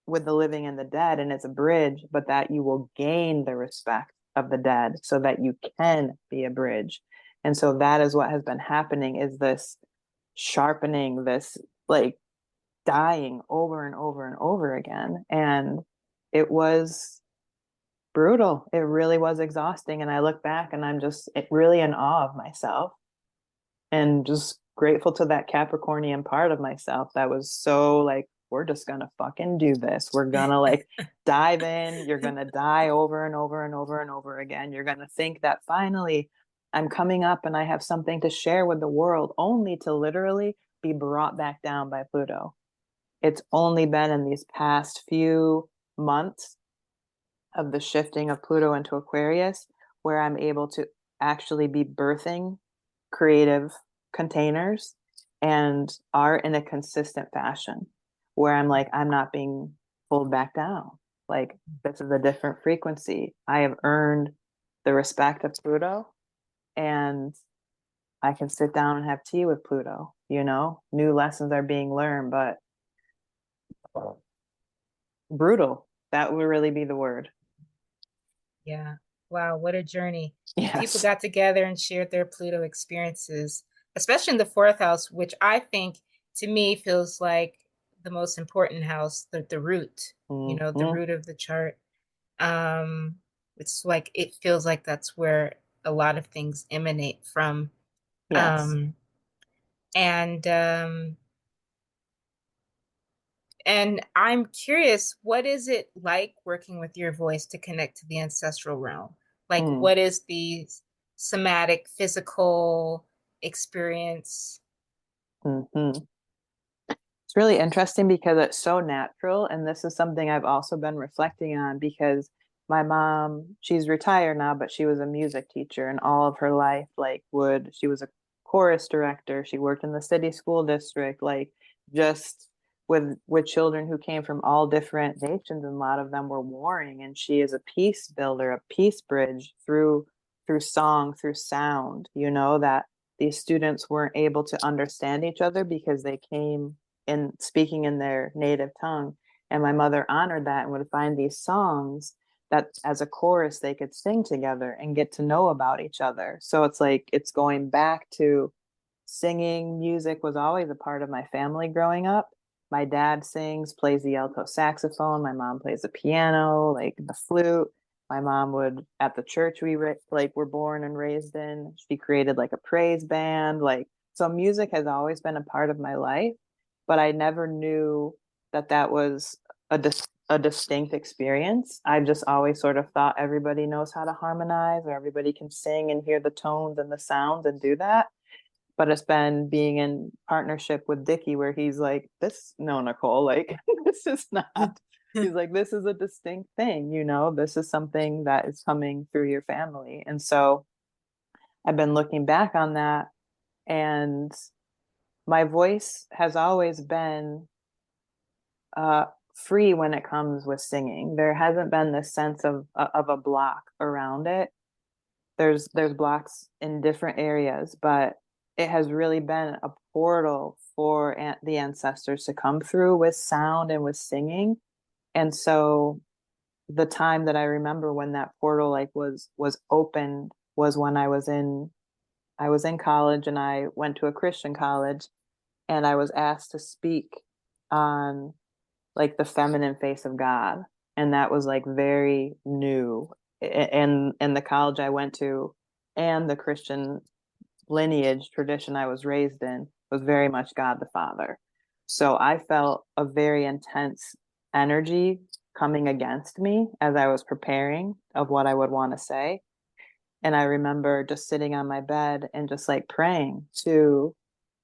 with the living and the dead and it's a bridge, but that you will gain the respect of the dead so that you can be a bridge. And so that is what has been happening is this sharpening, this like dying over and over and over again. And it was brutal. It really was exhausting. And I look back and I'm just really in awe of myself and just grateful to that Capricornian part of myself that was so like, we're just gonna fucking do this. We're gonna like dive in. You're gonna die over and over and over and over again. You're gonna think that finally I'm coming up and I have something to share with the world, only to literally be brought back down by Pluto. It's only been in these past few months of the shifting of Pluto into Aquarius where I'm able to actually be birthing creative containers and art in a consistent fashion where I'm like, I'm not being pulled back down. Like, this is a different frequency. I have earned the respect of Pluto and I can sit down and have tea with Pluto. New lessons are being learned, but brutal. That would really be the word. Yeah. Wow, what a journey. And people Yes. got together and shared their Pluto experiences, especially in the fourth house, which I think to me feels like the most important house, the root, the Hmm. root of the chart. Um, it's like it feels like that's where a lot of things emanate from. Yes. Um, and um, and I'm curious, what is it like working with your voice to connect to the ancestral realm? Like, Mm. what is the somatic, physical experience? Hmm. It's really interesting because it's so natural. And this is something I've also been reflecting on because my mom, she's retired now, but she was a music teacher and all of her life, she was a chorus director. She worked in the city school district, like just with children who came from all different nations, and a lot of them were warring. And she is a peace builder, a peace bridge through song, through sound, that these students weren't able to understand each other because they came in speaking in their native tongue. And my mother honored that and would find these songs that as a chorus they could sing together and get to know about each other. So it's like it's going back to singing. Music was always a part of my family growing up. My dad sings, plays the alto saxophone. My mom plays the piano, like the flute. My mom would at the church were born and raised in. She created like a praise band. So music has always been a part of my life, but I never knew that that was a distinct experience. I just always sort of thought everybody knows how to harmonize or everybody can sing and hear the tones and the sounds and do that. But it's been being in partnership with Dickie where he's like, this, no, Nicole, like, this is not, he's like, this is a distinct thing, this is something that is coming through your family. And so I've been looking back on that, and my voice has always been uh, free when it comes with singing. There hasn't been this sense of a block around it. There's blocks in different areas, but it has really been a portal for the ancestors to come through with sound and with singing. And so the time that I remember when that portal was opened was when I was in college, and I went to a Christian college, and I was asked to speak on like the feminine face of God. And that was like very new. And the college I went to and the Christian lineage tradition I was raised in was very much God the Father. So I felt a very intense energy coming against me as I was preparing of what I would want to say. And I remember just sitting on my bed and just like praying to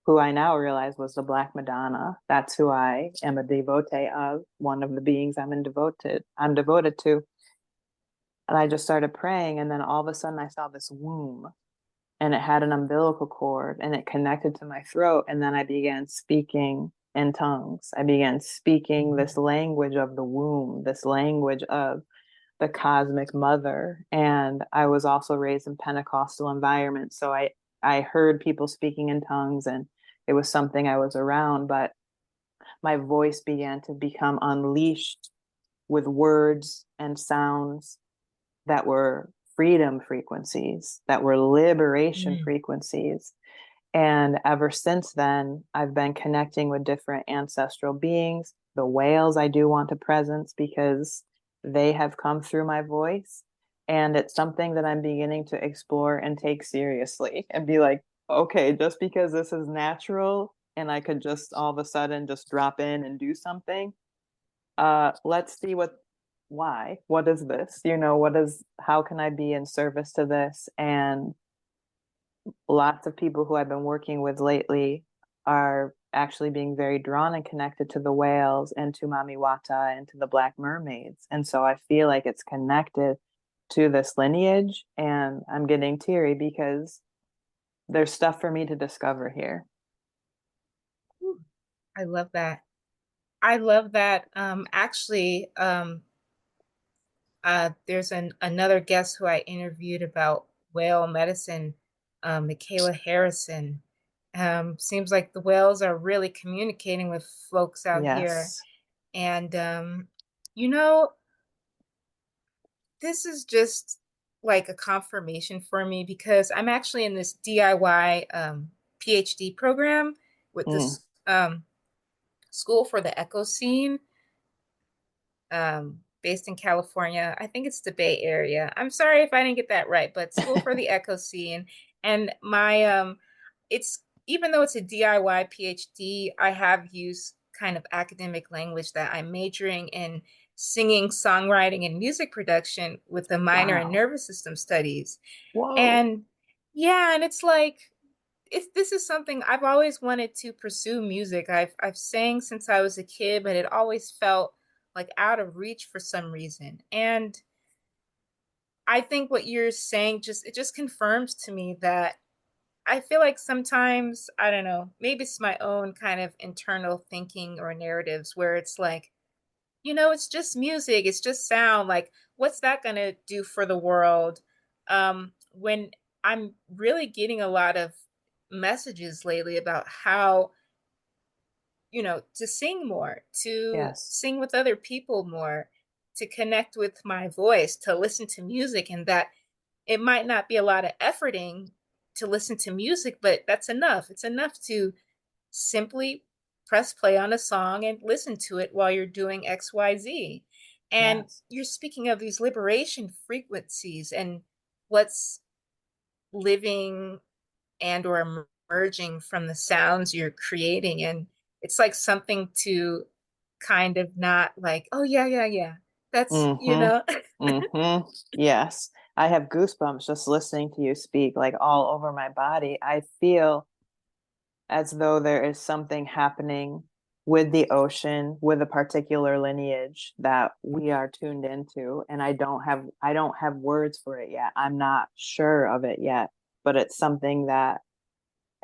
who I now realize was the Black Madonna. That's who I am a devotee of, one of the beings I'm devoted to. And I just started praying, and then all of a sudden I saw this womb, and it had an umbilical cord, and it connected to my throat. And then I began speaking in tongues. I began speaking this language of the womb, this language of the cosmic mother. And I was also raised in Pentecostal environment. So I heard people speaking in tongues, and it was something I was around, but my voice began to become unleashed with words and sounds that were freedom frequencies, that were liberation Mm. frequencies. And ever since then, I've been connecting with different ancestral beings. The whales, I do want to presence because they have come through my voice. And it's something that I'm beginning to explore and take seriously and be like, okay, just because this is natural and I could just all of a sudden just drop in and do something, let's see what is this? How can I be in service to this? And lots of people who I've been working with lately are actually being very drawn and connected to the whales and to Mami Wata and to the Black Mermaids. And so I feel like it's connected to this lineage, and I'm getting teary because there's stuff for me to discover here. Ooh, I love that. I love that. There's another guest who I interviewed about whale medicine, Michaela Harrison. Seems like the whales are really communicating with folks out here. Yes. And, you know, this is just like a confirmation for me because I'm actually in this DIY PhD program with Mm. this school for the echo scene, based in California. I think it's the Bay Area. I'm sorry if I didn't get that right, but School for the Echo Scene. And my it's even though it's a DIY PhD, I have used kind of academic language that I'm majoring in singing, songwriting, and music production with a minor in Wow. nervous system studies. Whoa. And yeah, and it's like this is something I've always wanted to pursue music. I've sang since I was a kid, but it always felt like out of reach for some reason. And I think what you're saying just confirms to me that I feel like sometimes, I don't know, maybe it's my own kind of internal thinking or narratives where it's like, it's just music, it's just sound. Like, what's that gonna do for the world? When I'm really getting a lot of messages lately about how, to sing more, to Yes. sing with other people more, to connect with my voice, to listen to music, and that it might not be a lot of efforting to listen to music, but that's enough. It's enough to simply press play on a song and listen to it while you're doing XYZ. And Yes. you're speaking of these liberation frequencies and what's living and or emerging from the sounds you're creating. And it's like something to kind of not like, oh yeah, yeah, yeah. That's, Mm-hmm. Mm-hmm. Yes. I have goosebumps just listening to you speak, like all over my body. I feel as though there is something happening with the ocean, with a particular lineage that we are tuned into. And I don't have words for it yet. I'm not sure of it yet, but it's something that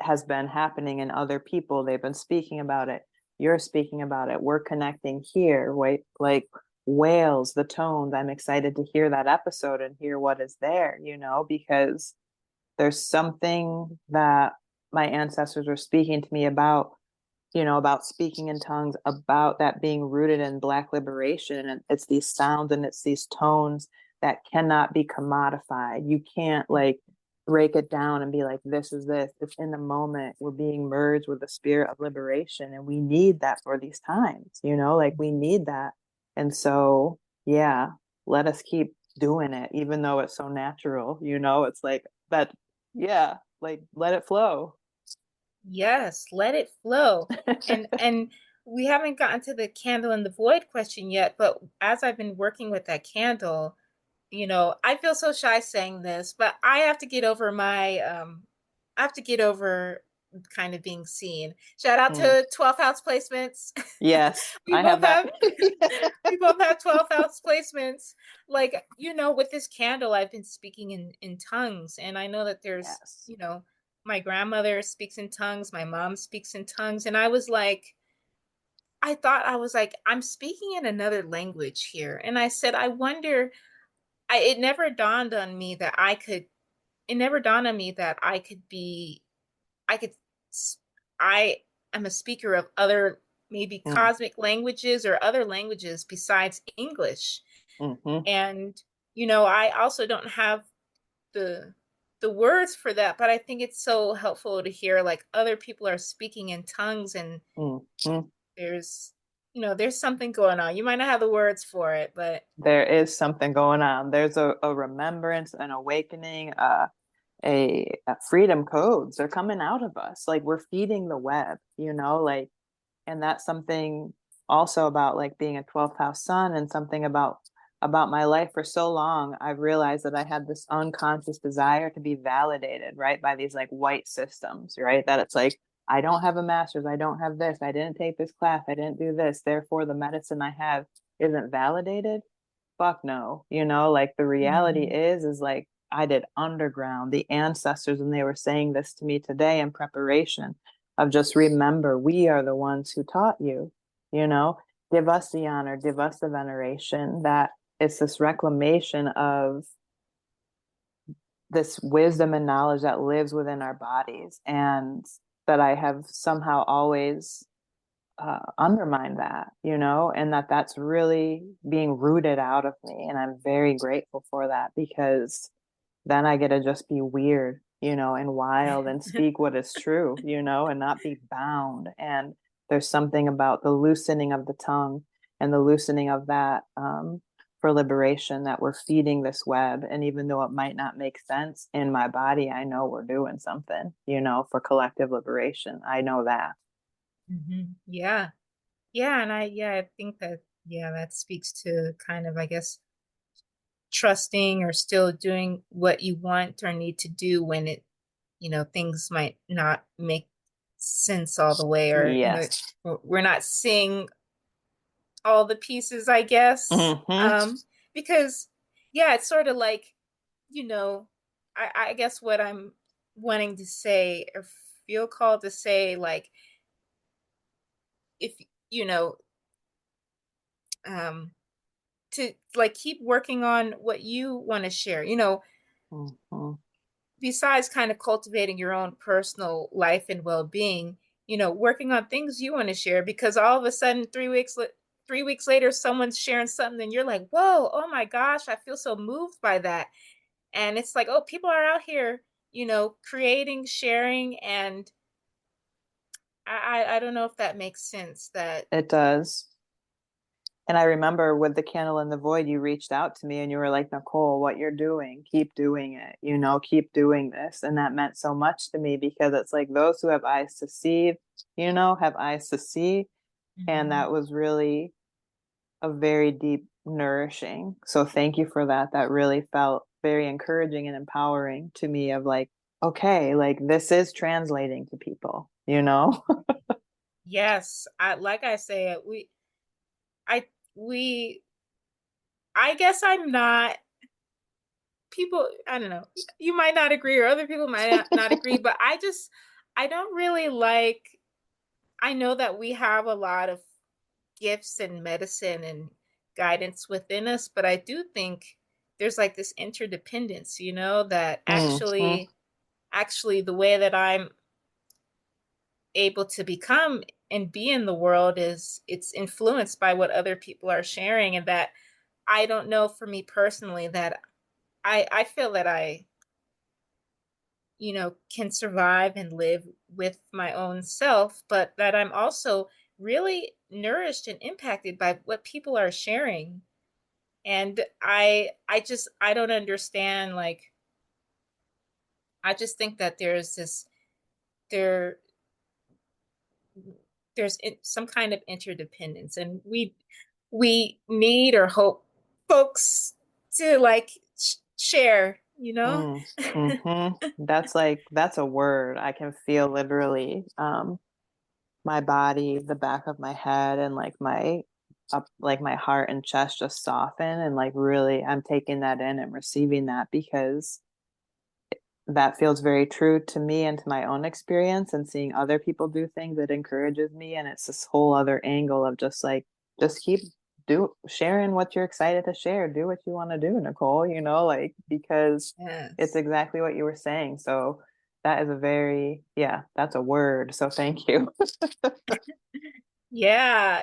has been happening in other people. They've been speaking about it. You're speaking about it. We're connecting here. Wait, like whales, the tones. I'm excited to hear that episode and hear what is there, because there's something that my ancestors were speaking to me about, about speaking in tongues, about that being rooted in Black liberation. And it's these sounds and it's these tones that cannot be commodified. You can't like break it down and be like, this is this. It's in the moment. We're being merged with the spirit of liberation. And we need that for these times, like we need that. And so, yeah, let us keep doing it, even though it's so natural, it's like that. Yeah, like let it flow. Yes, let it flow. And we haven't gotten to the candle in the void question yet, but as I've been working with that candle, I feel so shy saying this, but I have to get over kind of being seen. Shout out Mm. to 12th house placements. Yes, We I have both that. have we both have 12th house placements. Like, with this candle, I've been speaking in tongues, and I know that there's, Yes. my grandmother speaks in tongues, my mom speaks in tongues, and I was like, I'm speaking in another language here. And I said, I wonder, it never dawned on me that it never dawned on me that I could, I am a speaker of other maybe Mm. cosmic languages or other languages besides English. Hmm. And, I also don't have the the words for that, but I think it's so helpful to hear like other people are speaking in tongues and Hmm. there's there's something going on. You might not have the words for it, but There is something going on. There's a remembrance, an awakening, a freedom codes. They're coming out of us. Like we're feeding the web, like, and that's something also about like being a 12th house sun and something about my life for so long. I've realized that I had this unconscious desire to be validated, right, by these like white systems, right? That it's like, I don't have a master's, I don't have this, I didn't take this class, I didn't do this, therefore the medicine I have isn't validated. Fuck no, like the reality Mhm. is like I did underground. The ancestors, and they were saying this to me today in preparation of just remember, we are the ones who taught you, you know, give us the honor, give us the veneration, that it's this reclamation of this wisdom and knowledge that lives within our bodies, and that I have somehow always undermined that, and that's really being rooted out of me. And I'm very grateful for that because then I get to just be weird, and wild and speak what is true, and not be bound. And there's something about the loosening of the tongue and the loosening of that, for liberation, that we're feeding this web. And even though it might not make sense in my body, I know we're doing something, for collective liberation. I know that. Yeah. Yeah, and I think that that speaks to kind of, I guess, trusting or still doing what you want or need to do when things might not make sense all the way, or Yes. we're not seeing all the pieces, I guess. Hmm. Because it's sort of like, you know, I guess what I'm wanting to say or feel called to say, like, if you know, um, to like keep working on what you want to share, Hmm. besides kind of cultivating your own personal life and well-being, working on things you want to share, because all of a sudden 3 weeks later someone's sharing something and you're like, whoa, oh my gosh, I feel so moved by that. And it's like, oh, people are out here, creating, sharing, and I don't know if that makes sense. That It does. And I remember with the candle in the void, you reached out to me and you were like, Nicole, what you're doing, keep doing it, keep doing this. And that meant so much to me, because it's like those who have eyes to see, have eyes to see. And Mhm. that was really a very deep nourishing. So thank you for that. That really felt very encouraging and empowering to me, of like, okay, like this is translating to people, Yes, like I say, I we I guess I'm not people, I don't know, you might not agree or other people might not agree, but I don't really like, I know that we have a lot of gifts and medicine and guidance within us, but I do think there's like this interdependence, that Hmm. actually the way that I'm able to become and be in the world is it's influenced by what other people are sharing. And that, I don't know, for me personally, that I feel that I can survive and live with my own self, but that I'm also really nourished and impacted by what people are sharing. And I don't understand, like, I just think that there there's some kind of interdependence, and we need or hope folks to like share, Mm, hmm. That's a word. I can feel literally, my body, the back of my head, and like my up, like my heart and chest just soften, and like really I'm taking that in and receiving that, because that feels very true to me and to my own experience, and seeing other people do things, that encourages me. And it's this whole other angle of just like, just keep do sharing what you're excited to share, do what you want to do, Nicole, like, because it's Yes. exactly what you were saying. So that is a very, yeah, that's a word, so thank you. Yeah,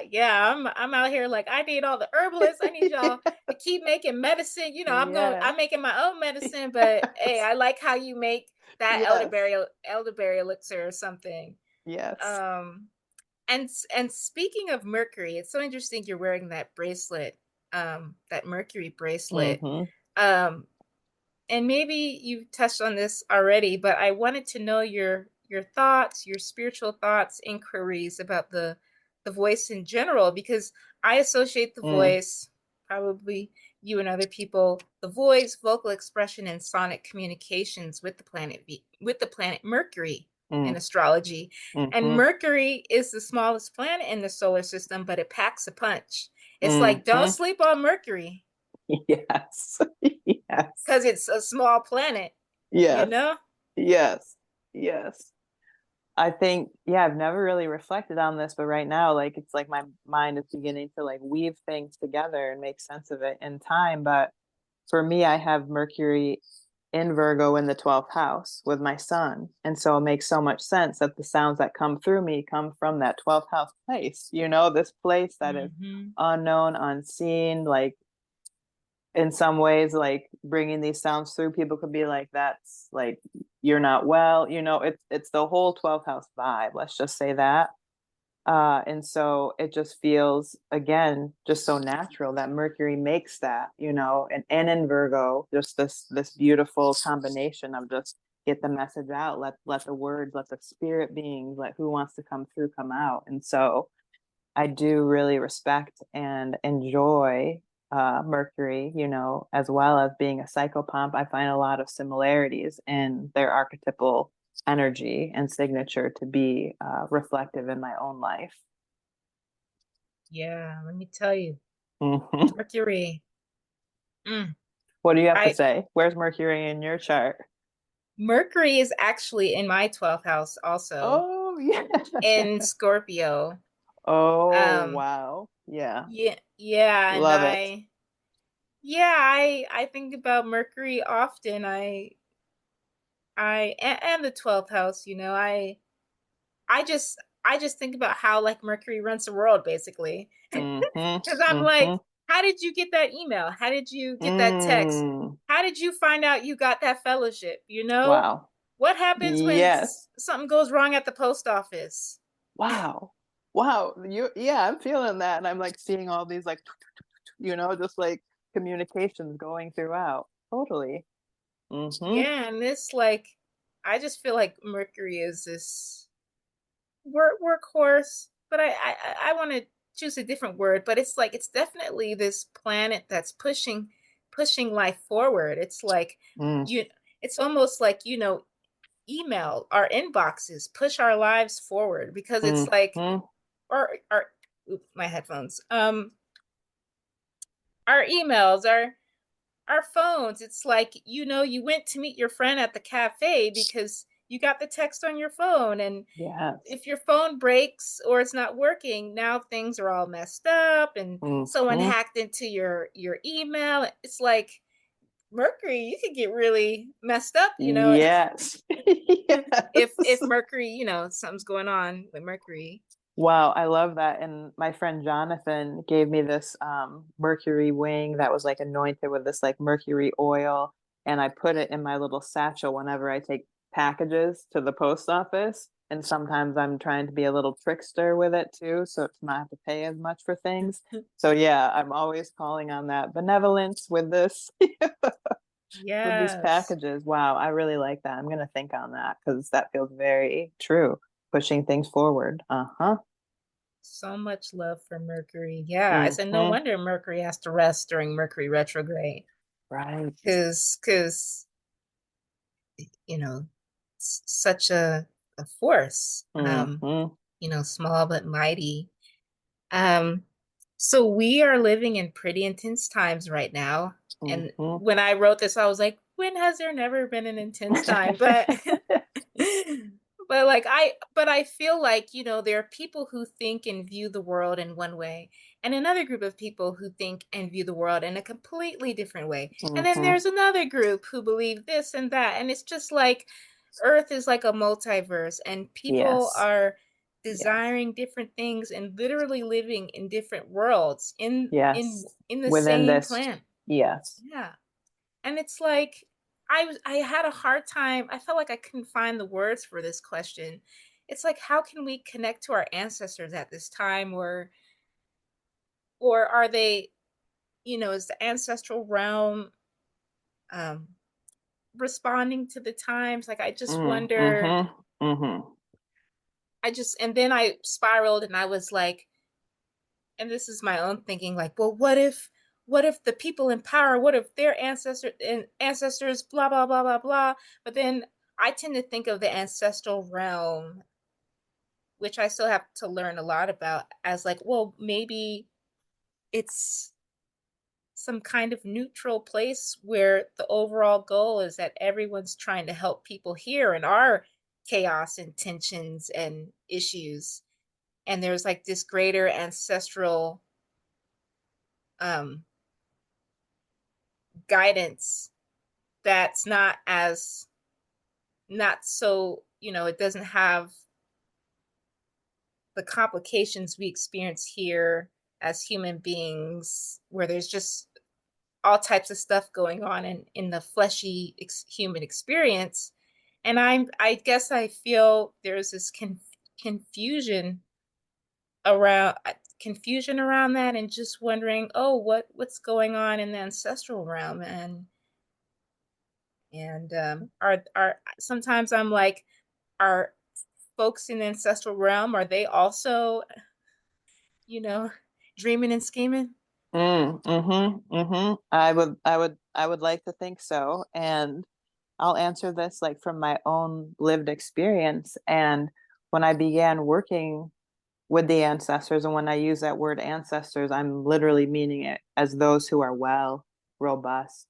I'm out here like, I need all the herbalists. I need y'all to keep making medicine. Yes. I'm making my own medicine, but hey, Yes. I like how you make that Yes. elderberry elixir or something. Yes. Um and speaking of Mercury, it's so interesting you're wearing that bracelet, that Mercury bracelet. Mm-hmm. Um and maybe you touched on this already, but I wanted to know your thoughts, your spiritual thoughts, inquiries about the voice in general, because I associate the Mm, voice, probably you and other people, the voice, vocal expression, and sonic communications with the planet Mercury in mm, astrology. And mm-hmm. Mercury is the smallest planet in the solar system, but it packs a punch. It's like, don't Mm-hmm. sleep on Mercury Yes. Yes. because it's a small planet, you Yes. know? Yes. Yes. I think, yeah, I've never really reflected on this, but right now, like, it's like my mind is beginning to like weave things together and make sense of it in time. But for me, I have Mercury in Virgo in the 12th house with my son. And so it makes so much sense that the sounds that come through me come from that 12th house place, this place that is Hmm. unknown, unseen, like in some ways, like bringing these sounds through, people could be like, that's like, you're not well, it's the whole 12th house vibe. Let's just say that. And so it just feels, again, just so natural that Mercury makes that, and in Virgo, just this beautiful combination of just get the message out, let the words, let the spirit beings, let who wants to come through come out. And so I do really respect and enjoy Mercury, as well as being a psychopomp. I find a lot of similarities in their archetypal energy and signature to be reflective in my own life. Yeah, let me tell you, Mhm. Mercury. Mm, What do you have to I say? Where's Mercury in your chart? Mercury is actually in my 12th house also Oh, yeah. in Scorpio. Oh, Um, wow. Yeah. yeah, yeah, and Love it. I think about Mercury often. And the 12th house, I just I just think about how like Mercury runs the world basically. Mm-hmm. Because I'm Mm-hmm. like, how did you get that email? How did you get that text? Mm. How did you find out you got that fellowship? Wow. What happens when Yes. something goes wrong at the post office? Wow. Wow. Yeah, I'm feeling that. And I'm like seeing all these like, just like communications going throughout. Totally. Mm-hmm. Yeah, and this like, I just feel like Mercury is this workhorse, but I want to choose a different word, but it's like it's definitely this planet that's pushing life forward. It's like Mm. you it's almost like, email our inboxes push our lives forward because it's like Mm-hmm. our oops, my headphones. Our emails, our phones, it's like, you went to meet your friend at the cafe because you got the text on your phone, and Yes. if your phone breaks or it's not working, now things are all messed up and someone Mm-hmm. hacked into your email. It's like Mercury, you could get really messed up, Yes. if Yes. Mercury, something's going on with Mercury. Wow, I love that. And my friend Jonathan gave me this mercury wing that was like anointed with this like mercury oil. And I put it in my little satchel whenever I take packages to the post office. And sometimes I'm trying to be a little trickster with it too, so to not have to pay as much for things. So yeah, I'm always calling on that benevolence with this, with these Yes. packages. Wow, I really like that. I'm gonna think on that because that feels very true. Pushing things forward. Uh-huh. So much love for Mercury. Yeah, I said no Hmm. wonder Mercury has to rest during Mercury retrograde. Right. Because such a force, Hmm. small but mighty. Um, so we are living in pretty intense times right now. And Hmm. when I wrote this, I was like, when has there never been an intense time? But but I feel like, there are people who think and view the world in one way, and another group of people who think and view the world in a completely different way. And then Hmm. there's another group who believe this and that. And it's just like Earth is like a multiverse, and people Yes. are Yes. desiring different things and literally living in different worlds in Yes. in in the Within same this. planet. Yes. Yeah. And it's like I had a hard time. I felt like I couldn't find the words for this question. It's like, how can we connect to our ancestors at this time, or are they, is the ancestral realm um responding to the times? Like, I just wonder. Mm-hmm. Hmm. And then I spiraled and I was like, and this is my own thinking, like, well, what if the people in power, what if their ancestors, blah blah blah blah blah. But then I tend to think of the ancestral realm, which I still have to learn a lot about, as like, well, maybe it's some kind of neutral place where the overall goal is that everyone's trying to help people here in our chaos and tensions and issues, and there's like this greater ancestral um guidance that's not so, it doesn't have the complications we experience here as human beings, where there's just all types of stuff going on in the fleshy human experience. And I guess I feel there's this confusion around confusion around that, and just wondering, oh, what's going on in the ancestral realm. And are sometimes I'm like, are folks in the ancestral realm, are they also, you know, dreaming and scheming? I would like to think so. And I'll answer this like from my own lived experience. And when I began working with the ancestors, and when I use that word ancestors, I'm literally meaning it as those who are well, robust.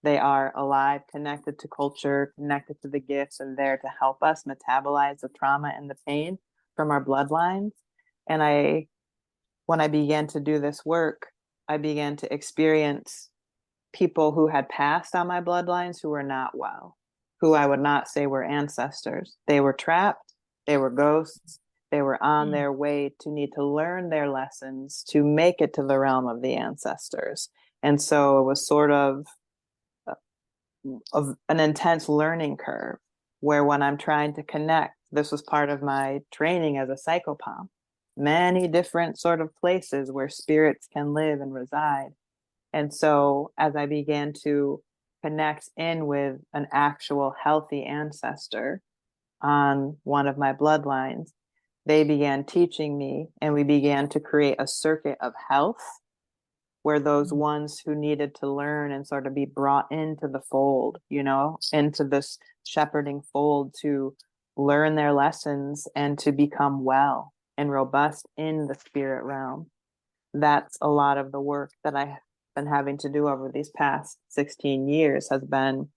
They are alive, connected to culture, connected to the gifts, and there to help us metabolize the trauma and the pain from our bloodlines. And when I began to do this work, I began to experience people who had passed on my bloodlines who were not well, who I would not say were ancestors. They were trapped, they were ghosts, they were on Mm. their way to need to learn their lessons to make it to the realm of the ancestors. And so it was sort of an intense learning curve where when I'm trying to connect, this was part of my training as a psychopomp, many different sort of places where spirits can live and reside. And so as I began to connect in with an actual healthy ancestor on one of my bloodlines, they began teaching me, and we began to create a circuit of health where those ones who needed to learn and sort of be brought into the fold, into this shepherding fold to learn their lessons and to become well and robust in the spirit realm. That's a lot of the work that I've been having to do over these past 16 years has been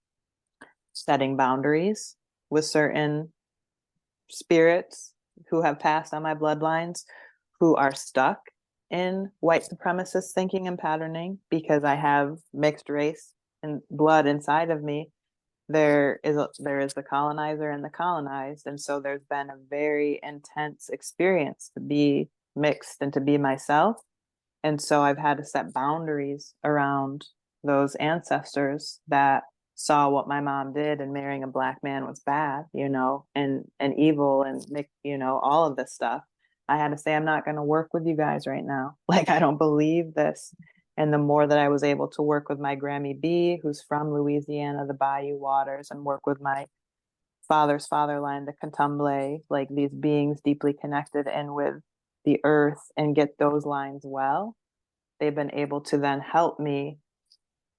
setting boundaries with certain spirits who have passed on my bloodlines, who are stuck in white supremacist thinking and patterning because I have mixed race and blood inside of me. There is the colonizer and the colonized, and so there's been a very intense experience to be mixed and to be myself. And so I've had to set boundaries around those ancestors that saw what my mom did, and marrying a black man was bad, and evil, and all of this stuff. I had to say, I'm not going to work with you guys right now. Like, I don't believe this. And the more that I was able to work with my Grammy B, who's from Louisiana, the Bayou Waters, and work with my father's father line, the Candomblé, like these beings deeply connected in with the earth, and get those lines well, they've been able to then help me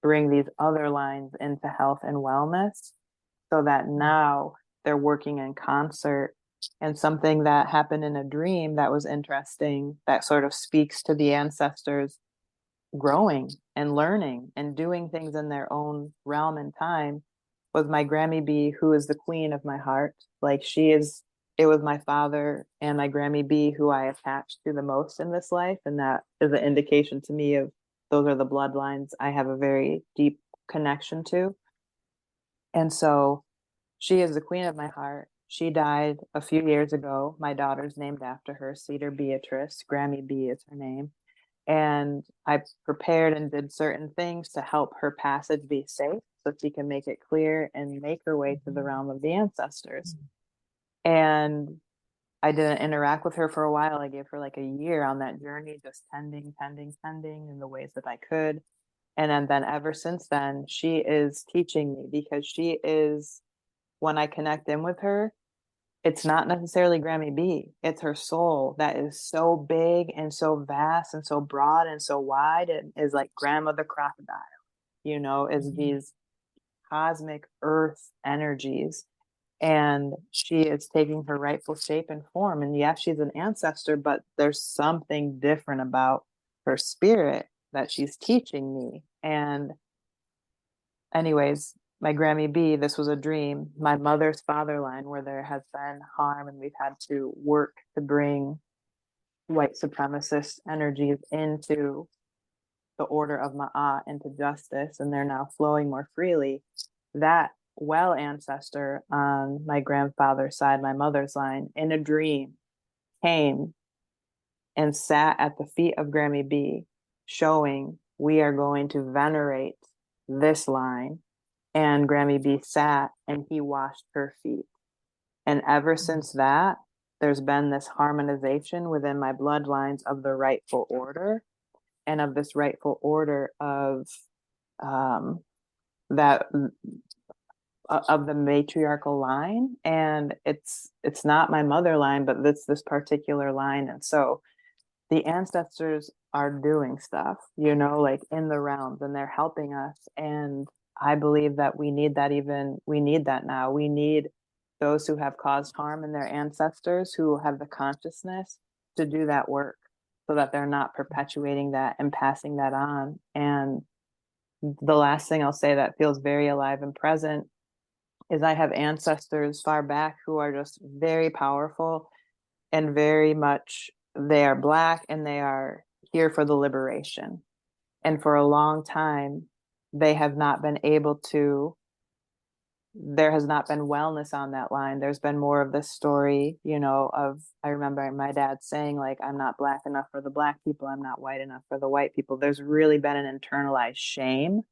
bring these other lines into health and wellness so that now they're working in concert. And something that happened in a dream that was interesting, that sort of speaks to the ancestors growing and learning and doing things in their own realm and time, was my Grammy B, who is the queen of my heart. Like, it was my father and my Grammy B who I attached to the most in this life. And that is an indication to me of those are the bloodlines I have a very deep connection to. And so she is the queen of my heart. She died a few years ago. My daughter's named after her, Cedar Beatrice. Grammy B is her name. And I prepared and did certain things to help her passage be safe so she can make it clear and make her way to the realm of the ancestors. And I didn't interact with her for a while. I gave her like a year on that journey, just tending in the ways that I could. And then ever since then, she is teaching me, because she is, when I connect in with her, it's not necessarily Grammy B. It's her soul that is so big and so vast and so broad and so wide. It is like grandmother crocodile, is these cosmic earth energies. And she is taking her rightful shape and form. And yes, she's an ancestor, but there's something different about her spirit that she's teaching me. And anyways, my Grammy B, this was a dream. My mother's father line, where there has been harm and we've had to work to bring white supremacist energies into the order of Ma'at, into justice, and they're now flowing more freely. That well ancestor on my grandfather's side, my mother's line, in a dream came and sat at the feet of Grammy B, showing we are going to venerate this line. And Grammy B sat and he washed her feet. And ever since that, there's been this harmonization within my bloodlines of the rightful order and of this rightful order um, that of the matriarchal line. And it's not my mother line, but this particular line. And so the ancestors are doing stuff, like in the realms, and they're helping us. And I believe that we need that now. We need those who have caused harm in their ancestors, who have the consciousness to do that work so that they're not perpetuating that and passing that on. And the last thing I'll say that feels very alive and present is I have ancestors far back who are just very powerful and very much, they are Black and they are here for the liberation. And for a long time, they have not been able to, there has not been wellness on that line. There's been more of this story, I remember my dad saying, like, I'm not Black enough for the Black people, I'm not white enough for the white people. There's really been an internalized shame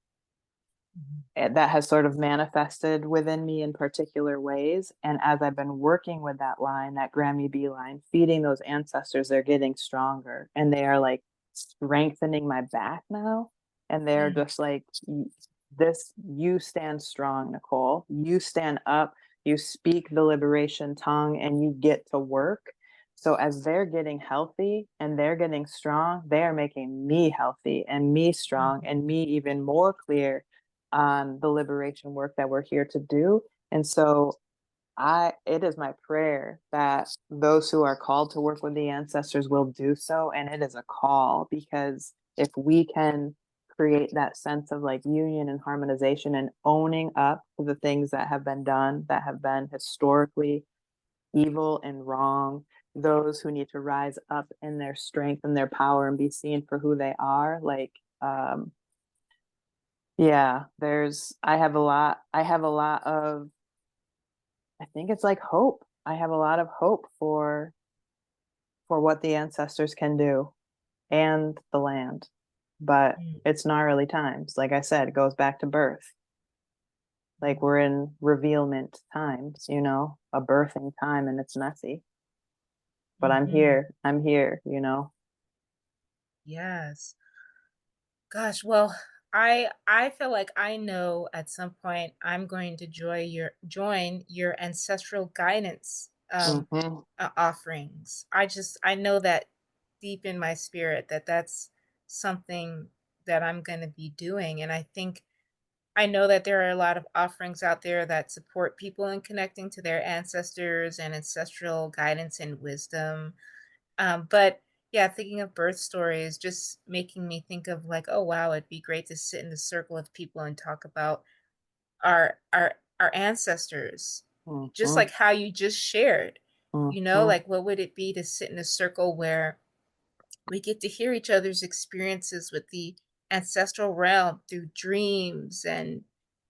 that has sort of manifested within me in particular ways. And as I've been working with that line, that Grammy B line, feeding those ancestors, they're getting stronger and they are like strengthening my back now. And they're just like, this, you stand strong, Nicole. You stand up, you speak the liberation tongue, and you get to work. So as they're getting healthy and they're getting strong, they are making me healthy and me strong and me even more clear on the liberation work that we're here to do. And so it is my prayer that those who are called to work with the ancestors will do so. And it is a call, because if we can create that sense of like union and harmonization and owning up to the things that have been done, that have been historically evil and wrong, those who need to rise up in their strength and their power and be seen for who they are, like, yeah, I have a lot of, I think it's like hope. I have a lot of hope for what the ancestors can do and the land. But it's gnarly times. Like I said, it goes back to birth. Like we're in revealment times, a birthing time, and it's messy. But I'm here. I'm here. Yes. Gosh, well, I feel like I know at some point I'm going to join your ancestral guidance Mm-hmm. offerings. I know that deep in my spirit that that's something that I'm going to be doing, and I know that there are a lot of offerings out there that support people in connecting to their ancestors and ancestral guidance and wisdom. But yeah, thinking of birth stories just making me think of like, oh wow, it'd be great to sit in the circle of people and talk about our ancestors, just Mm-hmm. like how you just shared. Mm-hmm. Like what would it be to sit in a circle where we get to hear each other's experiences with the ancestral realm through dreams and,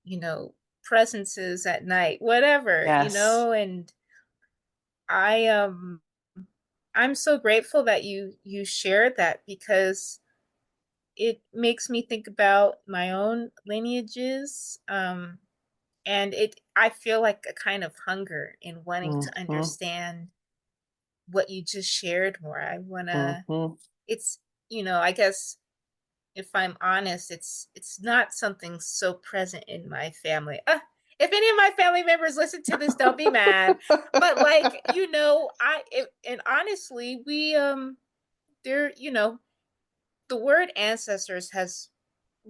you know, presences at night, whatever, Yes. and I I'm so grateful that you shared that because it makes me think about my own lineages. And I feel like a kind of hunger in wanting to Mm-hmm. understand what you just shared more. I wanna Mm-hmm. it's I guess if I'm honest, it's not something so present in my family. If any of my family members listen to this, don't be mad. But like, and honestly, we there, the word ancestors has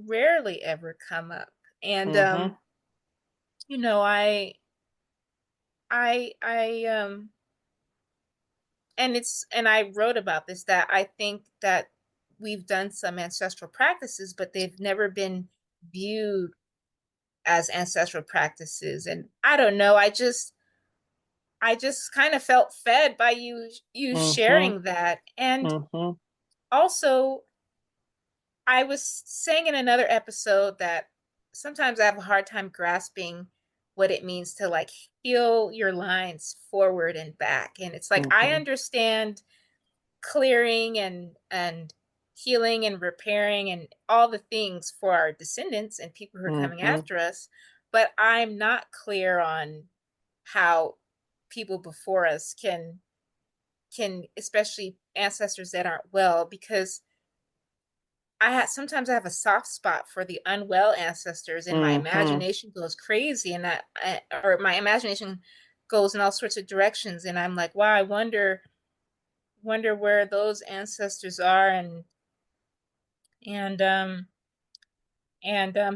rarely ever come up. And Mm-hmm. you know, I and I wrote about this that I think that we've done some ancestral practices, but they've never been viewed as ancestral practices. And I don't know, I just kind of felt fed by you Mm-hmm. sharing that. And Mm-hmm. also I was saying in another episode that sometimes I have a hard time grasping what it means to like heal your lines forward and back. And it's like I Mm-hmm. understand clearing and healing and repairing and all the things for our descendants and people who are coming Mm-hmm. after us. But I'm not clear on how people before us can, especially ancestors that aren't well, because sometimes I have a soft spot for the unwell ancestors, and my Mm-hmm. imagination goes crazy, and or my imagination goes in all sorts of directions, and I'm like, wow, I wonder where those ancestors are, and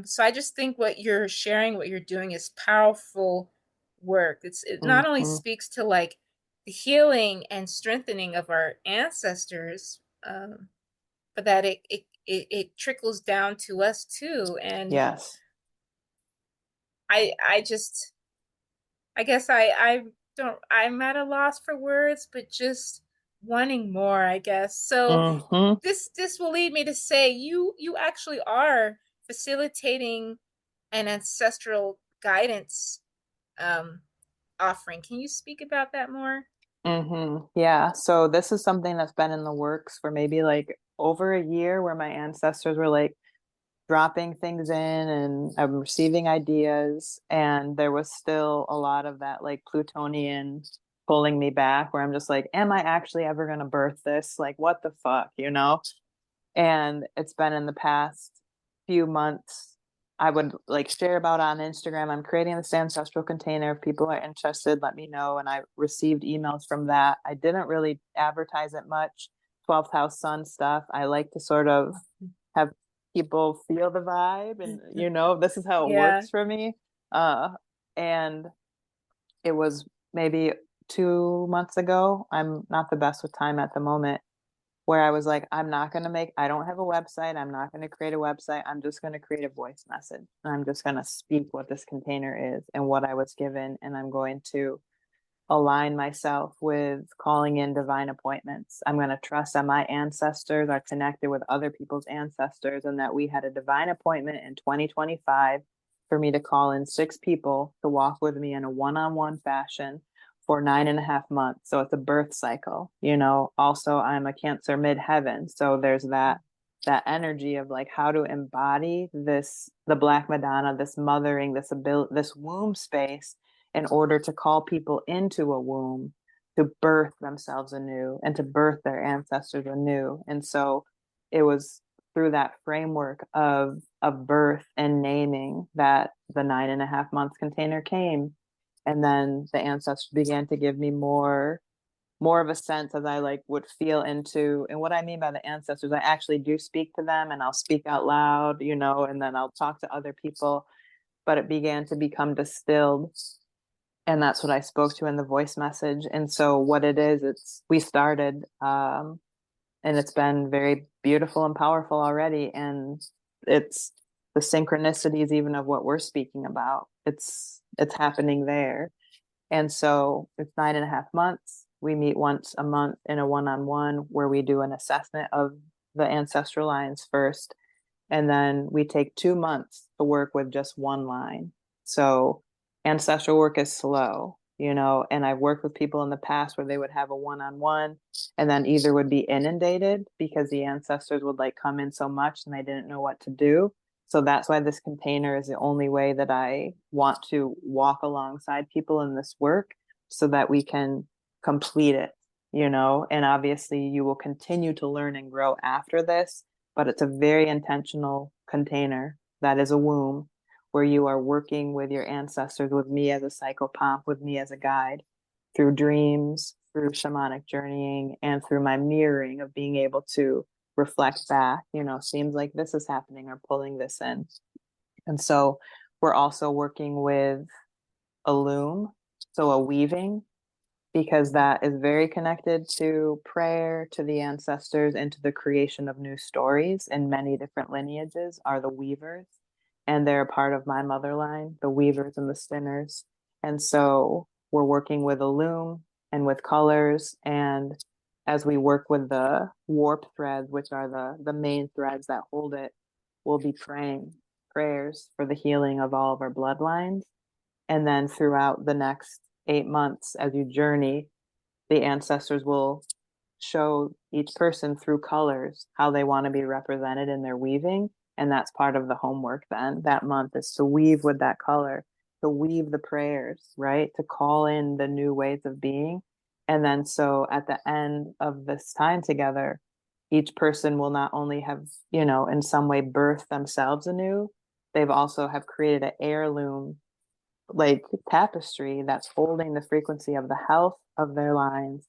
so I just think what you're sharing, what you're doing, is powerful work. It not only Mm-hmm. speaks to like the healing and strengthening of our ancestors, but that it trickles down to us too. And Yes. I just I guess I don't I'm at a loss for words, but just wanting more, I guess. So Mm-hmm. this will lead me to say you actually are facilitating an ancestral guidance um offering. Can you speak about that more? Mm-hmm. Yeah. So this is something that's been in the works for maybe like over a year, where my ancestors were like dropping things in, and I'm receiving ideas. And there was still a lot of that like Plutonian pulling me back, where I'm just like, am I actually ever going to birth this? Like, what the fuck, you know? And it's been in the past few months. I would like share about on Instagram, I'm creating this ancestral container. If people are interested, let me know. And I received emails from that. I didn't really advertise it much. 12th house sun stuff. I like to sort of have people feel the vibe, and this is how it Yeah. works for me. And it was maybe 2 months ago. I'm not the best with time at the moment, where I was like, I don't have a website. I'm not going to create a website. I'm just going to create a voice message. I'm just going to speak what this container is and what I was given. And I'm going to align myself with calling in divine appointments. I'm going to trust that my ancestors are connected with other people's ancestors, and that we had a divine appointment in 2025 for me to call in 6 people to walk with me in a one-on-one fashion for 9.5 months. So it's a birth cycle. Also, I'm a Cancer midheaven. So there's that energy of like how to embody the Black Madonna, this mothering, this womb space, in order to call people into a womb to birth themselves anew and to birth their ancestors anew. And so it was through that framework of birth and naming that the 9.5 months container came. And then the ancestors began to give me more of a sense, as I like would feel into. And what I mean by the ancestors, I actually do speak to them, and I'll speak out loud, and then I'll talk to other people. But it began to become distilled, and that's what I spoke to in the voice message. And so what it is, we started, and it's been very beautiful and powerful already. And it's the synchronicities even of what we're speaking about. It's happening there. And so it's 9.5 months. We meet once a month in a one-on-one, where we do an assessment of the ancestral lines first. And then we take 2 months to work with just one line. So ancestral work is slow, and I've worked with people in the past where they would have a one-on-one, and then either would be inundated because the ancestors would like come in so much and they didn't know what to do. So that's why this container is the only way that I want to walk alongside people in this work, so that we can complete it, and obviously you will continue to learn and grow after this. But it's a very intentional container that is a womb, where you are working with your ancestors, with me as a psychopomp, with me as a guide, through dreams, through shamanic journeying, and through my mirroring of being able to reflect back, seems like this is happening, or pulling this in. And so we're also working with a loom, so a weaving, because that is very connected to prayer, to the ancestors, and to the creation of new stories. In many different lineages are the weavers, and they're a part of my mother line, the weavers and the spinners. And so we're working with a loom and with colors. And as we work with the warp threads, which are the main threads that hold it, we'll be praying prayers for the healing of all of our bloodlines. And then throughout the next 8 months, as you journey, the ancestors will show each person through colors, how they want to be represented in their weaving. And that's part of the homework then that month, is to weave with that color, to weave the prayers, right? To call in the new ways of being. And then so at the end of this time together, each person will not only have, in some way birthed themselves anew, they've also have created an heirloom like tapestry that's holding the frequency of the health of their lines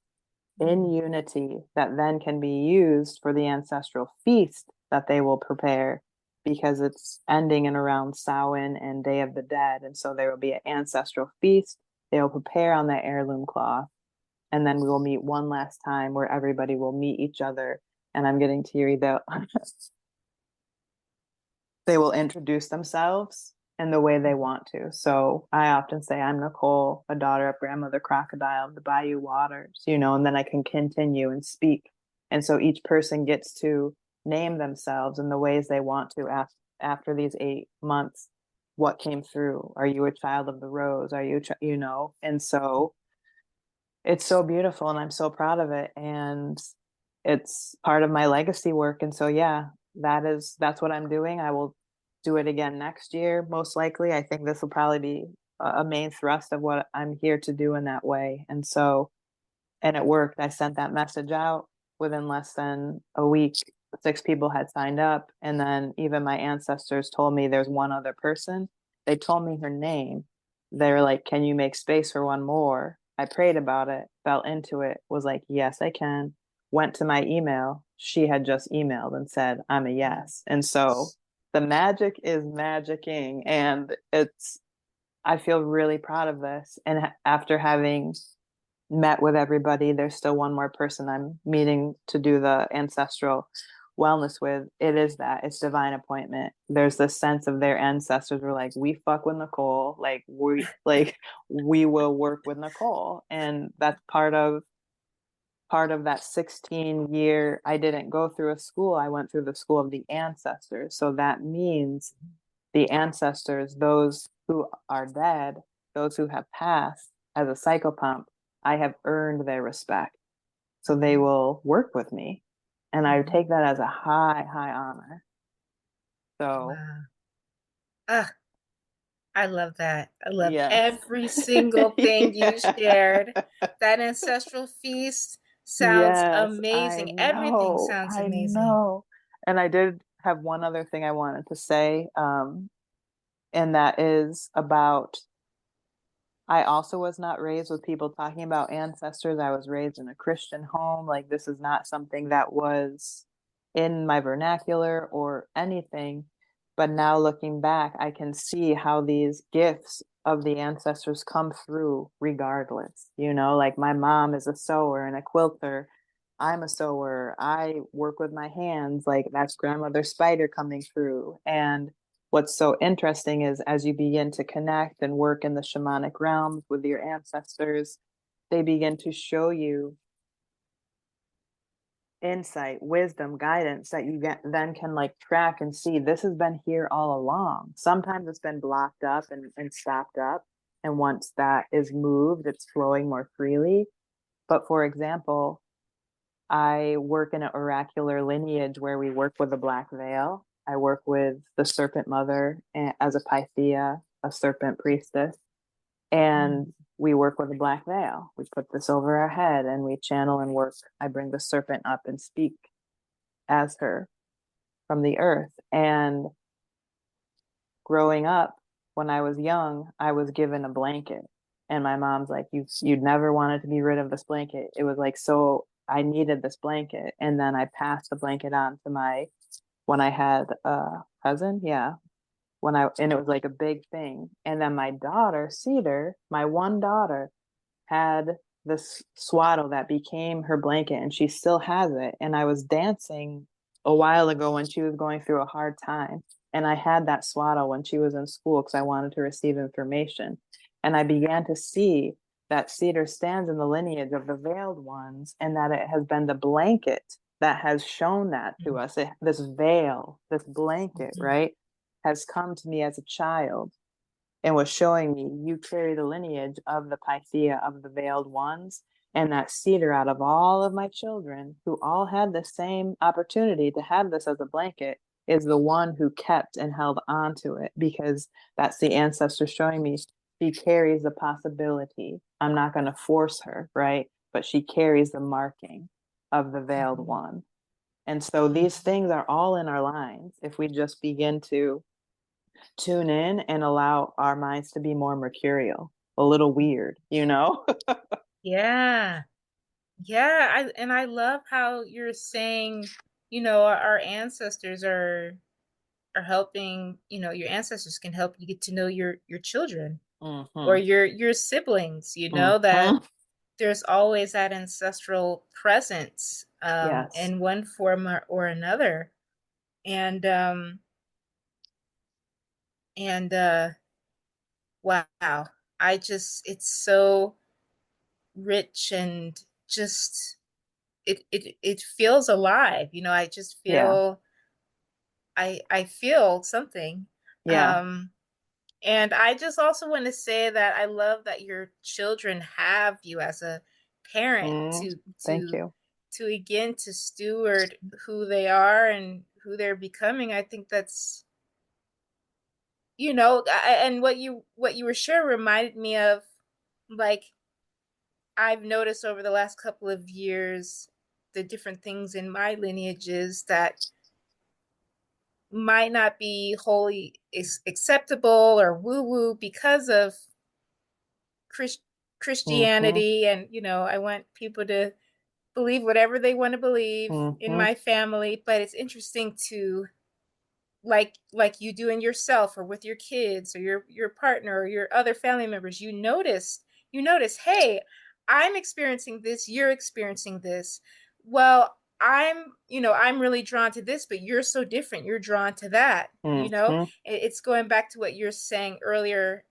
in unity, that then can be used for the ancestral feast that they will prepare, because it's ending in around Samhain and Day of the Dead. And so there will be an ancestral feast. They will prepare on that heirloom cloth. And then we will meet one last time where everybody will meet each other. And I'm getting teary though. They will introduce themselves in the way they want to. So I often say, I'm Nicole, a daughter of Grandmother Crocodile of the Bayou Waters, and then I can continue and speak. And so each person gets to name themselves in the ways they want to after these 8 months. What came through? Are you a child of the rose? Are you, And so it's so beautiful, and I'm so proud of it. And it's part of my legacy work. And so, yeah, that's what I'm doing. I will do it again next year, most likely. I think this will probably be a main thrust of what I'm here to do in that way. And so, and it worked. I sent that message out within less than a week. 6 people had signed up. And then even my ancestors told me there's one other person. They told me her name. They were like, can you make space for one more? I prayed about it, fell into it, was like, yes, I can. Went to my email. She had just emailed and said, I'm a yes. And so the magic is magicking. And I feel really proud of this. And after having met with everybody, there's still one more person I'm meeting to do the ancestral wellness with. It's divine appointment. There's this sense of their ancestors were like, we fuck with Nicole, we will work with Nicole. And that's part of that 16-year. I didn't go through a school, I went through the school of the ancestors. So that means the ancestors, those who are dead, those who have passed, as a psychopomp, I have earned their respect. So they will work with me. And I take that as a high, high honor. So, Wow. Ah, I love that. I love yes. every single thing you Yeah. shared. That ancestral feast sounds Yes, I amazing. Everything know. sounds I amazing. know. And I did have one other thing I wanted to say, and that is about, I also was not raised with people talking about ancestors. I was raised in a Christian home. Like, this is not something that was in my vernacular or anything. But now looking back, I can see how these gifts of the ancestors come through regardless. Like my mom is a sewer and a quilter. I'm a sewer. I work with my hands. Like, that's grandmother spider coming through. And what's so interesting is, as you begin to connect and work in the shamanic realms with your ancestors, they begin to show you insight, wisdom, guidance that you then can like track and see, this has been here all along. Sometimes it's been blocked up and stopped up. And once that is moved, it's flowing more freely. But for example, I work in an oracular lineage where we work with a black veil. I work with the serpent mother as a Pythia, a serpent priestess, and we work with a black veil. We put this over our head and we channel and work. I bring the serpent up and speak as her from the earth. And growing up, when I was young, I was given a blanket. And my mom's like, you'd never wanted to be rid of this blanket. It was like, so I needed this blanket. And then I passed the blanket on to when I had a cousin. Yeah. And it was like a big thing. And then my daughter, Cedar, my one daughter, had this swaddle that became her blanket, and she still has it. And I was dancing a while ago when she was going through a hard time. And I had that swaddle when she was in school because I wanted to receive information. And I began to see that Cedar stands in the lineage of the veiled ones, and that it has been the blanket that has shown that to us. This veil, this blanket, right, has come to me as a child and was showing me, you carry the lineage of the Pythia, of the veiled ones. And that cedar, out of all of my children who all had the same opportunity to have this as a blanket, is the one who kept and held on to it, because that's the ancestor showing me she carries the possibility. I'm not going to force her, right? But she carries the marking of the veiled Mhm. one. And so these Mhm. things are all in our lines if we just begin to tune in and allow our minds to be more mercurial, a little weird, you know? Yeah. Yeah, I love how you're saying, our ancestors are helping, your ancestors can help you get to know your children or Mm-hmm. your siblings, that Mm-hmm. there's always that ancestral presence Yes. in one form or another. And and wow. It's so rich and just it feels alive. I just Yeah. I feel something. Yeah. Um and I just also want to say that I love that your children have you as a parent Mm, to thank to you. to again to steward who they are and who they're becoming. I think that's and what you were sure reminded me of, like, I've noticed over the last couple of years the different things in my lineages that might not be wholly acceptable or woo woo because of Christ- Mm-hmm. Christianity. And, I want people to believe whatever they want to believe in Mm-hmm. my family. But it's interesting to, like you do in yourself or with your kids or your partner or your other family members, you notice, hey, I'm experiencing this, you're experiencing this. Well, I'm really drawn to this, but you're so different, you're drawn to that. Mm-hmm. It's going back to what you're saying earlier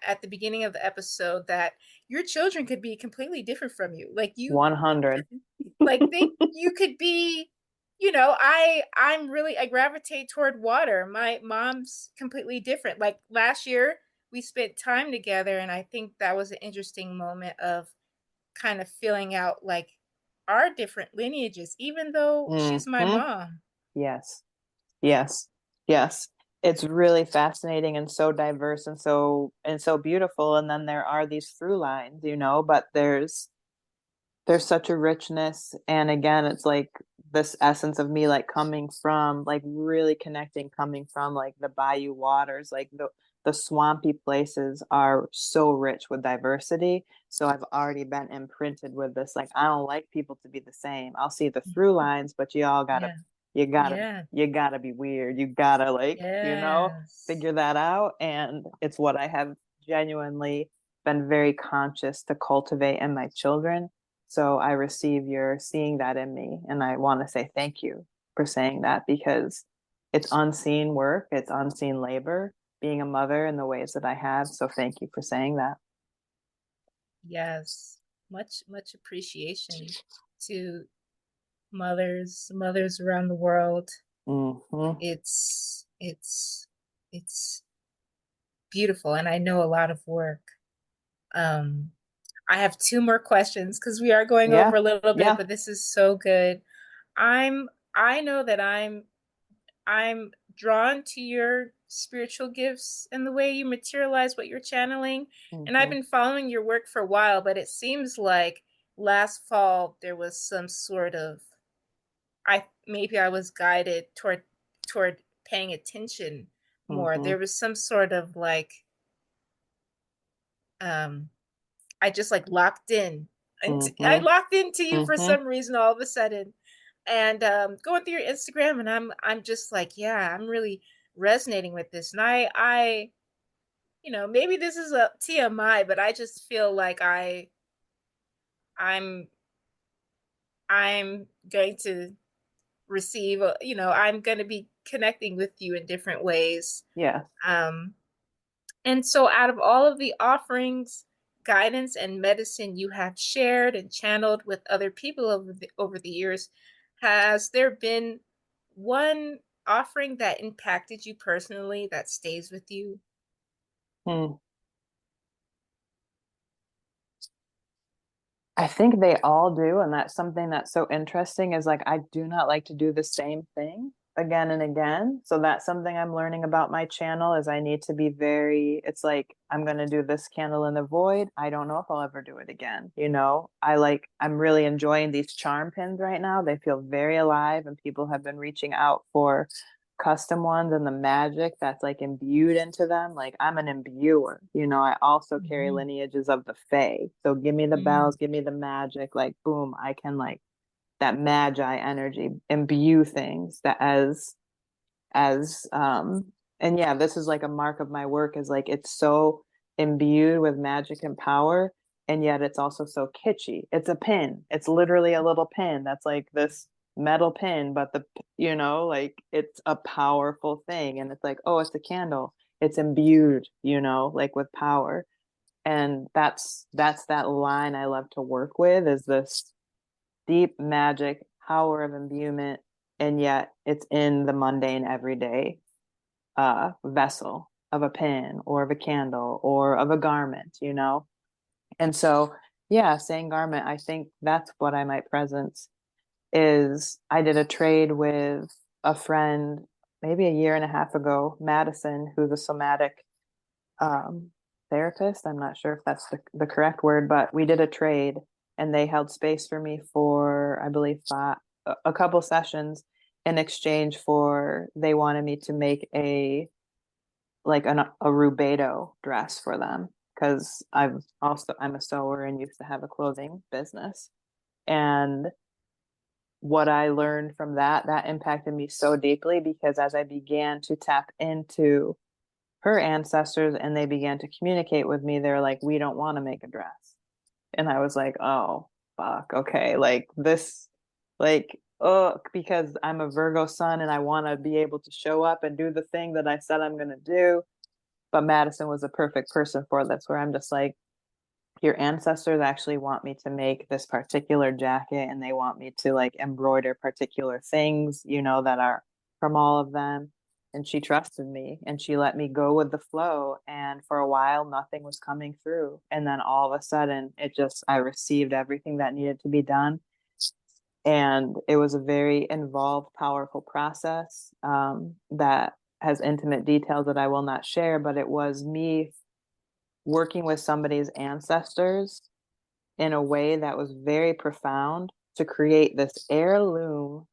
at the beginning of the episode, that your children could be completely different from you. 100. Think you could be, I gravitate toward water. My mom's completely different. Like last year we spent time together, and I think that was an interesting moment of kind of filling out, like, our different lineages, even though she's my Mm-hmm. mom. Yes. Yes. Yes. It's really fascinating and so diverse and so beautiful. And then there are these through lines, but there's such a richness. And again, it's like this essence of me, like coming from, like really connecting, coming from like the bayou waters, like the swampy places are so rich with diversity. So I've already been imprinted with this, like, I don't like people to be the same. I'll see the through lines, but Yeah. you gotta Yeah. you gotta be weird. You gotta, like, Yes. figure that out. And it's what I have genuinely been very conscious to cultivate in my children. So I receive your seeing that in me. And I want to say thank you for saying that, because it's unseen work, it's unseen labor being a mother in the ways that I have. So thank you for saying that. Yes. Much appreciation to mothers around the world. Mm-hmm. It's beautiful, and I know a lot of work. Um, I have two more questions because we are going over Yeah. a little bit, Yeah. but this is so good. I know that I'm drawn to your spiritual gifts and the way you materialize what you're channeling. And I've Mm-hmm. been following your work for a while, but it seems like last fall there was some sort of, I was guided toward paying attention more. Mm-hmm. There was some sort of, like, um I just, like, locked in. And I Mm-hmm. locked into you for Mm-hmm. some reason all of a sudden. And going through your Instagram, and I'm just like, yeah, I'm really resonating with this. And I maybe this is a TMI, but I just feel like I'm I'm going to receive, I'm going to be connecting with you in different ways. Yes. Um And so, out of all of the offerings, guidance, and medicine you have shared and channeled with other people over the years, has there been one offering that impacted you personally that stays with you? Mm. I think they all do. And that's something that's so interesting is like, I do not like to do the same thing again and again. So that's something I'm learning about my channel is I need to be very, it's like, I'm going to do this candle in the void. I don't know if I'll ever do it again. I'm really enjoying these charm pins right now. They feel very alive and people have been reaching out for custom ones and the magic that's like imbued into them. Like I'm an imbuer, I also carry Mhm. lineages of the Fae. So give me the Mm. bells, give me the magic, like boom, I can like that magi energy imbue things that as and yeah, this is like a mark of my work is like it's so imbued with magic and power and yet it's also so kitschy. It's a pin. It's literally a little pin that's like this metal pin, but like it's a powerful thing and it's like, oh, it's a candle. It's imbued, like with power. And that's that line I love to work with is this deep magic power of imbuement and yet it's in the mundane everyday vessel of a pen or of a candle or of a garment, And so, yeah, saying garment, I think that's what I might presence is I did a trade with a friend maybe a year and a half ago, Madison, who's a somatic um, therapist. I'm not sure if that's the correct word, but we did a trade and they held space for me for, I believe, a couple sessions in exchange for they wanted me to make a rubedo dress for them because I'm a sewer and used to have a clothing business. And what I learned from that impacted me so deeply because as I began to tap into her ancestors and they began to communicate with me, they're like, we don't want to make a dress. And I was like, oh, fuck, okay. Like this, like, oh, because I'm a Virgo sun and I want to be able to show up and do the thing that I said I'm going to do. But Madison was a perfect person for this, where I'm just like, your ancestors actually want me to make this particular jacket and they want me to like embroider particular things, that are from all of them. And she trusted me and she let me go with the flow. And for a while, nothing was coming through. And then all of a sudden, I received everything that needed to be done. And it was a very involved, powerful process that has intimate details that I will not share, but it was me working with somebody's ancestors in a way that was very profound to create this heirloom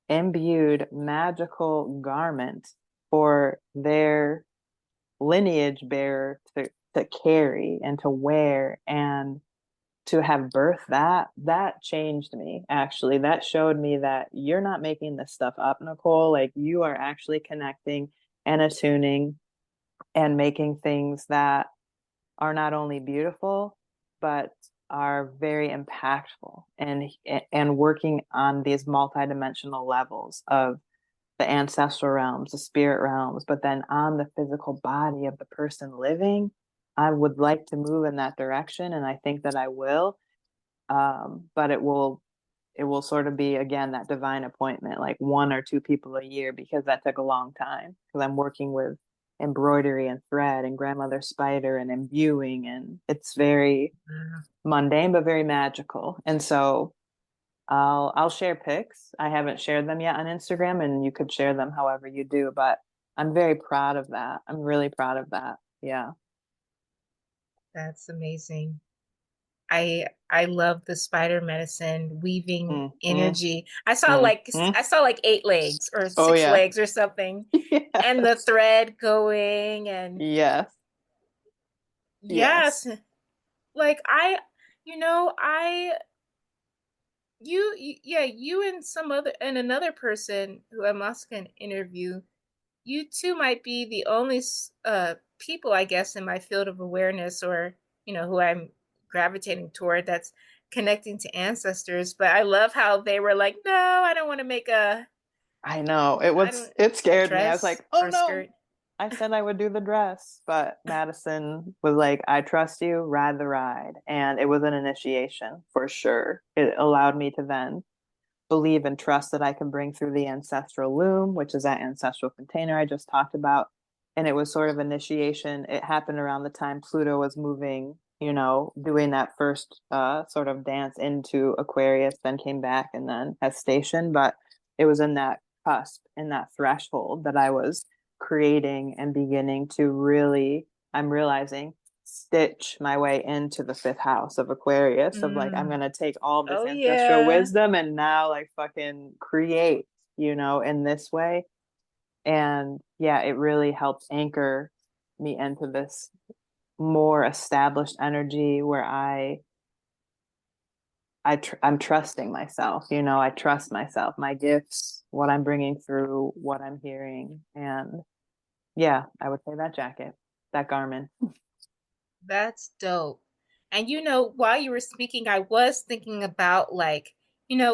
imbued magical garment for their lineage bearer to carry and to wear and to have birth that changed me actually that showed me that you're not making this stuff up, Nicole, like you are actually connecting and attuning and making things that are not only beautiful but are very impactful and working on these multidimensional levels of the ancestral realms, the spirit realms, but then on the physical body of the person living. I would like to move in that direction and I think that I will. But it will sort of be again that divine appointment, like one or two people a year, because that took a long time. Because I'm working with embroidery and thread and grandmother spider and imbuing, and it's very mundane but very magical. And so I'll share pics. I haven't shared them yet on Instagram, and you could share them however you do. But I'm very proud of that. I'm really proud of that. Yeah. That's amazing. I love the spider medicine weaving Mm-hmm. energy. Mm-hmm. I saw like 8 legs or Oh six yeah. legs or something, and the Yes. thread going and Yes. Yes. yes, like you know, I yeah, you and some other and another person who I'm also going to interview. You two might be the only people, I guess, in my field of awareness, or who I'm gravitating toward, that's connecting to ancestors. But I love how they were like, "No, I don't want to make I know. I don't It a scared me. I was dress like, oh or a no. skirt." I said I would do the dress, but Madison was like, I trust you, ride the ride. And it was an initiation for sure. It allowed me to then believe and trust that I can bring through the ancestral loom, which is that ancestral container I just talked about. And it was sort of initiation. It happened around the time Pluto was moving doing that first sort of dance into Aquarius, then came back and then has station. But it was in that cusp, in that threshold that I was creating and beginning to really, I'm realizing, stitch my way into the fifth house of Aquarius of like, I'm Mm. going to take all of this Oh ancestral yeah. wisdom and now like fucking create, in this way. And yeah, it really helps anchor me into this more established energy where I'm trusting myself, I trust myself, my gifts, what I'm bringing through, what I'm hearing. And yeah, I would say that jacket, that garment. That's dope. And while you were speaking, I was thinking about like,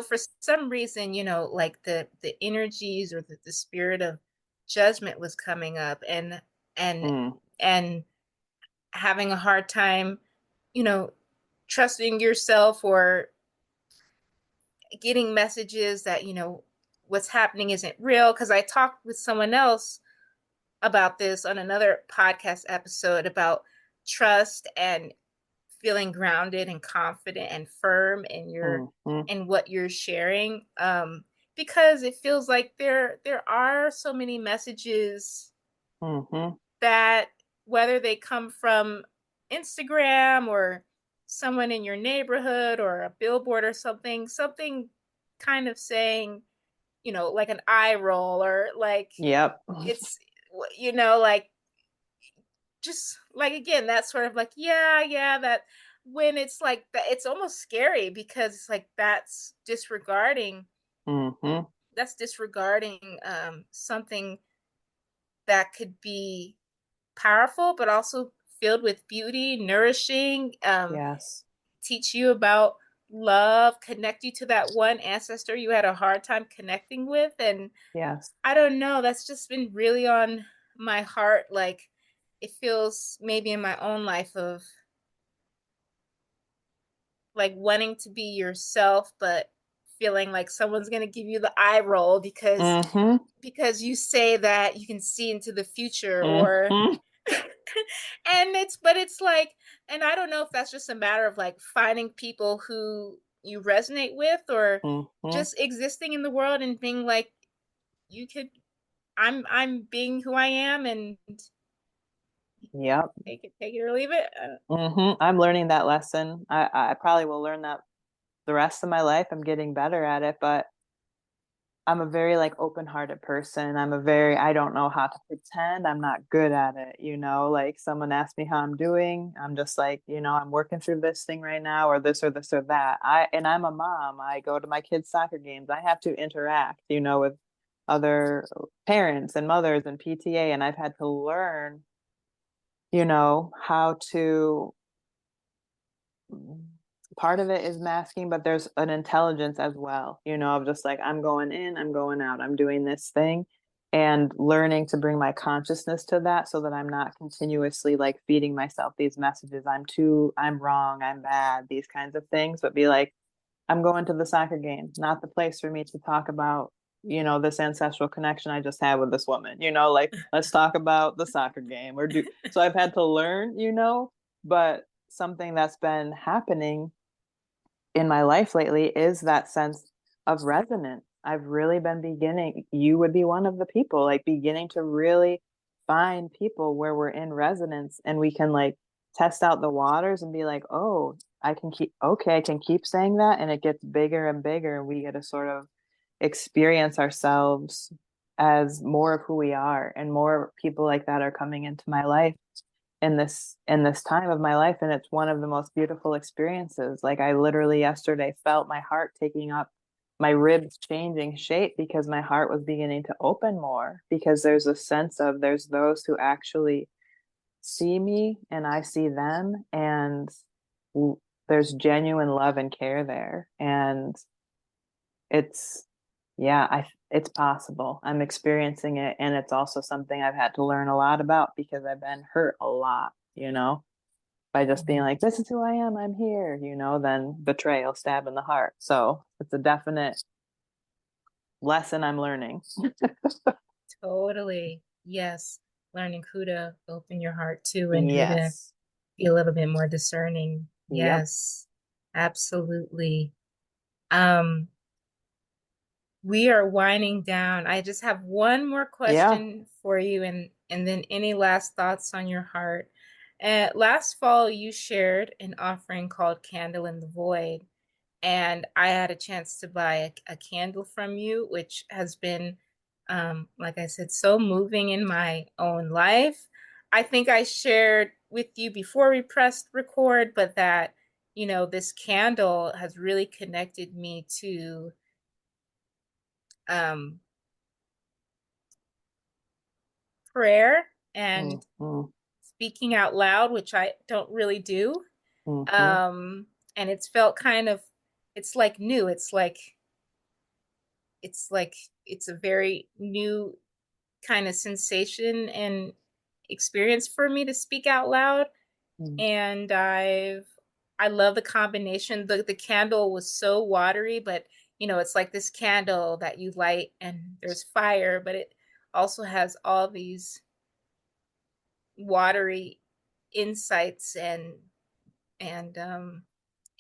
for some reason, like the energies or the spirit of judgment was coming up and Mm, and having a hard time, you know, trusting yourself or getting messages that, what's happening isn't real. Because I talked with someone else about this on another podcast episode about trust and feeling grounded and confident and firm in mm, mm, what you're sharing, because it feels like there are so many messages mm, that, whether they come from Instagram or someone in your neighborhood or a billboard or something kind of saying, like an eye roll, or like yep. it's like, just like, again, that sort of like, yeah, that, when it's like that, it's almost scary because it's like Mm, that's disregarding something that could be powerful but also filled with beauty, nourishing, yes, teach you about love, connect you to that one ancestor you had a hard time connecting with. And yes. I don't know, that's just been really on my heart. Like, it feels maybe in my own life of like wanting to be yourself, but feeling like someone's going to give you the eye roll because Mm-hmm, you say that you can see into the future, or mm-hmm, and it's like, and I don't know if that's just a matter of like finding people who you resonate with, or mm-hmm. just existing in the world and being like, you could I'm being who I am, and Yep. take it or leave it. I'm learning that lesson. I probably will learn that the rest of my life. I'm getting better at it, but I'm a very like open-hearted person. I don't know how to pretend. I'm not good at it, like someone asks me how I'm doing. I'm just like, I'm working through this thing right now or this or this or that. I'm a mom. I go to my kids' soccer games. I have to interact, with other parents and mothers and PTA, and I've had to learn, how to part of it is masking, but there's an intelligence as well, of just like, I'm going in, I'm going out, I'm doing this thing, and learning to bring my consciousness to that so that I'm not continuously like feeding myself these messages. I'm wrong, I'm bad, these kinds of things, but be like, I'm going to the soccer game, not the place for me to talk about, this ancestral connection I just had with this woman, like, let's talk about the soccer game so I've had to learn, but something that's been happening in my life lately is that sense of resonance. I've really been you would be one of the people, like beginning to really find people where we're in resonance and we can like test out the waters and be like, oh, I can keep saying that. And it gets bigger and bigger. And we get to sort of experience ourselves as more of who we are. And more people like that are coming into my life in this time of my life, and it's one of the most beautiful experiences. Like, I literally yesterday felt my heart taking up, my ribs changing shape because my heart was beginning to open more, because there's a sense of there's those who actually see me and I see them, and there's genuine love and care there. And it's yeah, it's possible. I'm experiencing it, and it's also something I've had to learn a lot about because I've been hurt a lot, by just being like, this is who I am, I'm here, then betrayal, stab in the heart. So it's a definite lesson I'm learning. Totally. Yes. Learning who to open your heart to and who to Yes. be a little bit more discerning. Yep. Yes, absolutely. Um, we are winding down. I just have one more Yeah. question for you, and then any last thoughts on your heart. Last fall, you shared an offering called Candle in the Void, and I had a chance to buy a candle from you, which has been, like I said, so moving in my own life. I think I shared with you before we pressed record, but that, this candle has really connected me to um, prayer and Mm-hmm. speaking out loud, which I don't really do. Mm-hmm. Um, and it's felt kind of, it's like new. It's like, it's a very new kind of sensation and experience for me to speak out loud. Mm. And I love the combination. The candle was so watery, but it's like this candle that you light and there's fire, but it also has all these watery insights and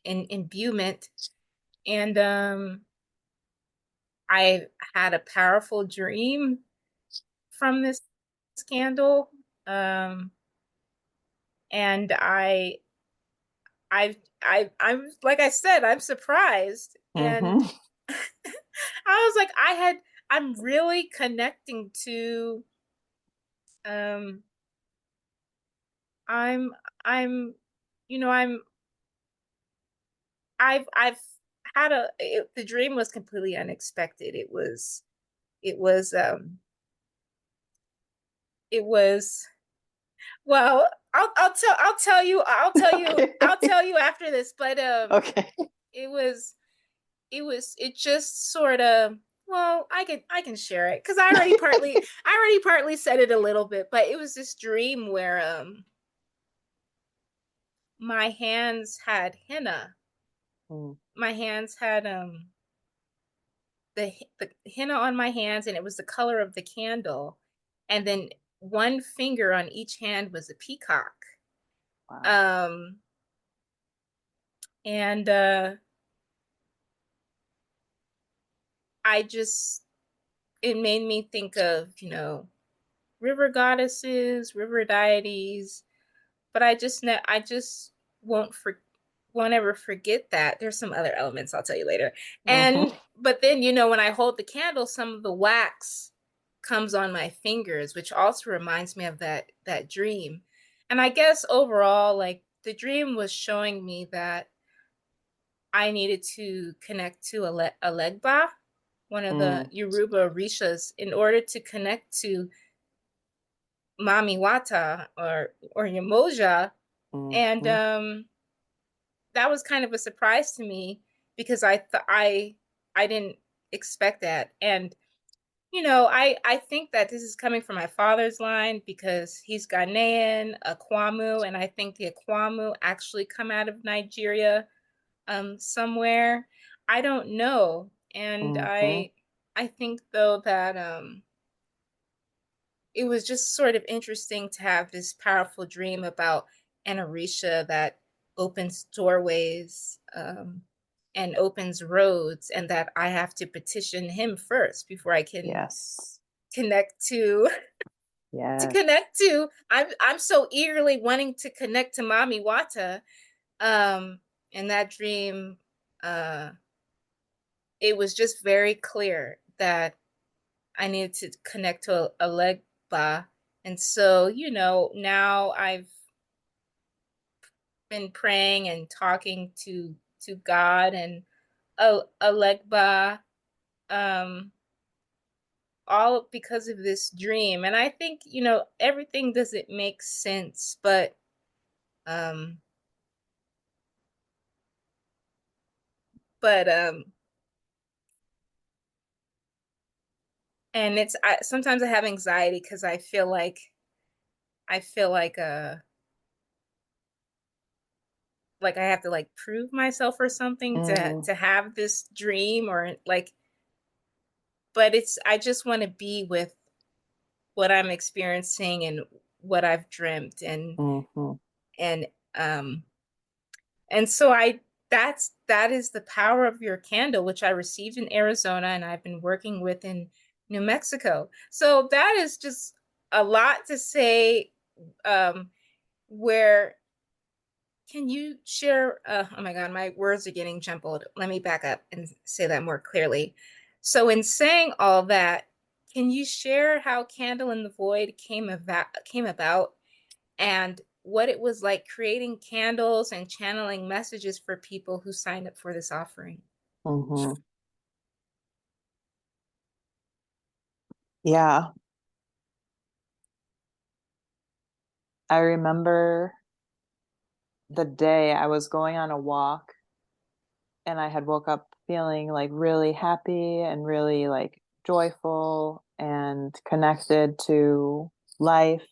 imbuement. And I had a powerful dream from this candle. Um, and I'm like I said, I'm surprised. And Mm-hmm. I was like, I'm really connecting to um I'm I'm you know I'm I've had the dream was completely unexpected. It was well, I'll Okay. tell you after this, but Okay. it was it just sort of, well, I can share it because I already partly said it a little bit, but it was this dream where my hands had henna. Mm. My hands had the henna on my hands, and it was the color of the candle, and then one finger on each hand was a peacock. Wow. um and I just it made me think of, river goddesses, river deities, but I just won't for won't ever forget that. There's some other elements I'll tell you later. Mm-hmm. And but then, when I hold the candle, some of the wax comes on my fingers, which also reminds me of that dream. And I guess overall, like, the dream was showing me that I needed to connect to a legba, one of the Mm. Yoruba Orishas, in order to connect to Mami Wata or Yamoja. And Mm-hmm. that was kind of a surprise to me because I didn't expect that. And I think that this is coming from my father's line because he's Ghanaian, Akwamu, and I think the Akwamu actually come out of Nigeria somewhere. I don't know. And Mm-hmm. I think though that it was just sort of interesting to have this powerful dream about an Orisha that opens doorways, and opens roads, and that I have to petition him first before I can Yes. connect to Yes. I'm so eagerly wanting to connect to Mami Wata. Um, in that dream, uh, it was just very clear that I needed to connect to a legba. And so, now I've been praying and talking to God and a legba, um, all because of this dream. And I think, everything doesn't make sense, um, but and sometimes I have anxiety because I feel like I have to like prove myself or something Mm. to have this dream, or like, but I just want to be with what I'm experiencing and what I've dreamt, Mm-hmm. and Um, and so that is the power of your candle, which I received in Arizona and I've been working with in New Mexico. So that is just a lot to say. Where can you share? Oh my God, my words are getting jumbled. Let me back up and say that more clearly. So, in saying all that, can you share how Candle in the Void came about and what it was like creating candles and channeling messages for people who signed up for this offering? Mhm. Yeah, I remember the day I was going on a walk and I had woke up feeling like really happy and really like joyful and connected to life.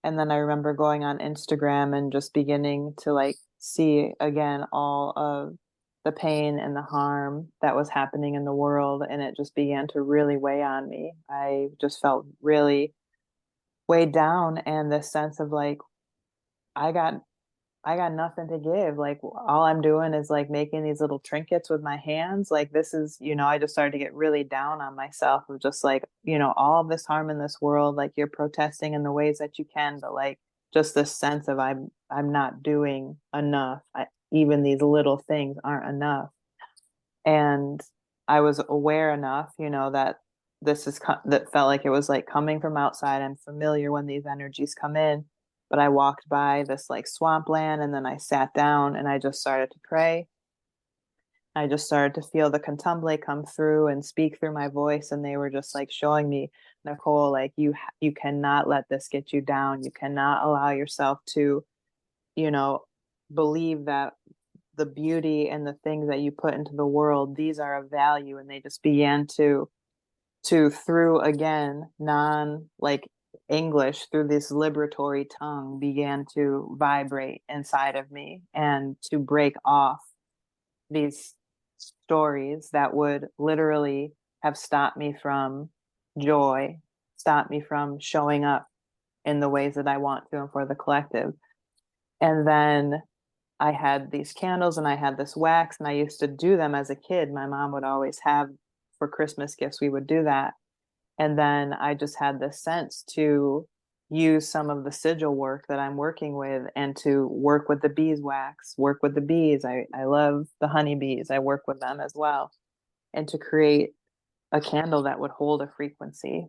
And then I remember going on Instagram and just beginning to like see again all of the pain and the harm that was happening in the world. And it just began to really weigh on me. I just felt really weighed down, and this sense of like, I got I got nothing to give. Like all I'm doing is like making these little trinkets with my hands. Like this is, I just started to get really down on myself of just like, all of this harm in this world, like you're protesting in the ways that you can, but like just this sense of I'm not doing enough. Even these little things aren't enough. And I was aware enough, that that felt like it was like coming from outside. I'm familiar when these energies come in, but I walked by this like swampland and then I sat down and I just started to pray. I just started to feel the contemplate come through and speak through my voice, and they were just like showing me, Nicole, like you cannot let this get you down. You cannot allow yourself to, you know, believe that the beauty and the things that you put into the world, these are of value. And they just began to through again non like English, through this liberatory tongue, began to vibrate inside of me and to break off these stories that would literally have stopped me from joy, stopped me from showing up in the ways that I want to and for the collective. And then I had these candles and I had this wax, and I used to do them as a kid. My mom would always have for Christmas gifts, we would do that. And then I just had this sense to use some of the sigil work that I'm working with and to work with the beeswax, work with the bees. I love the honeybees. I work with them as well. And to create a candle that would hold a frequency.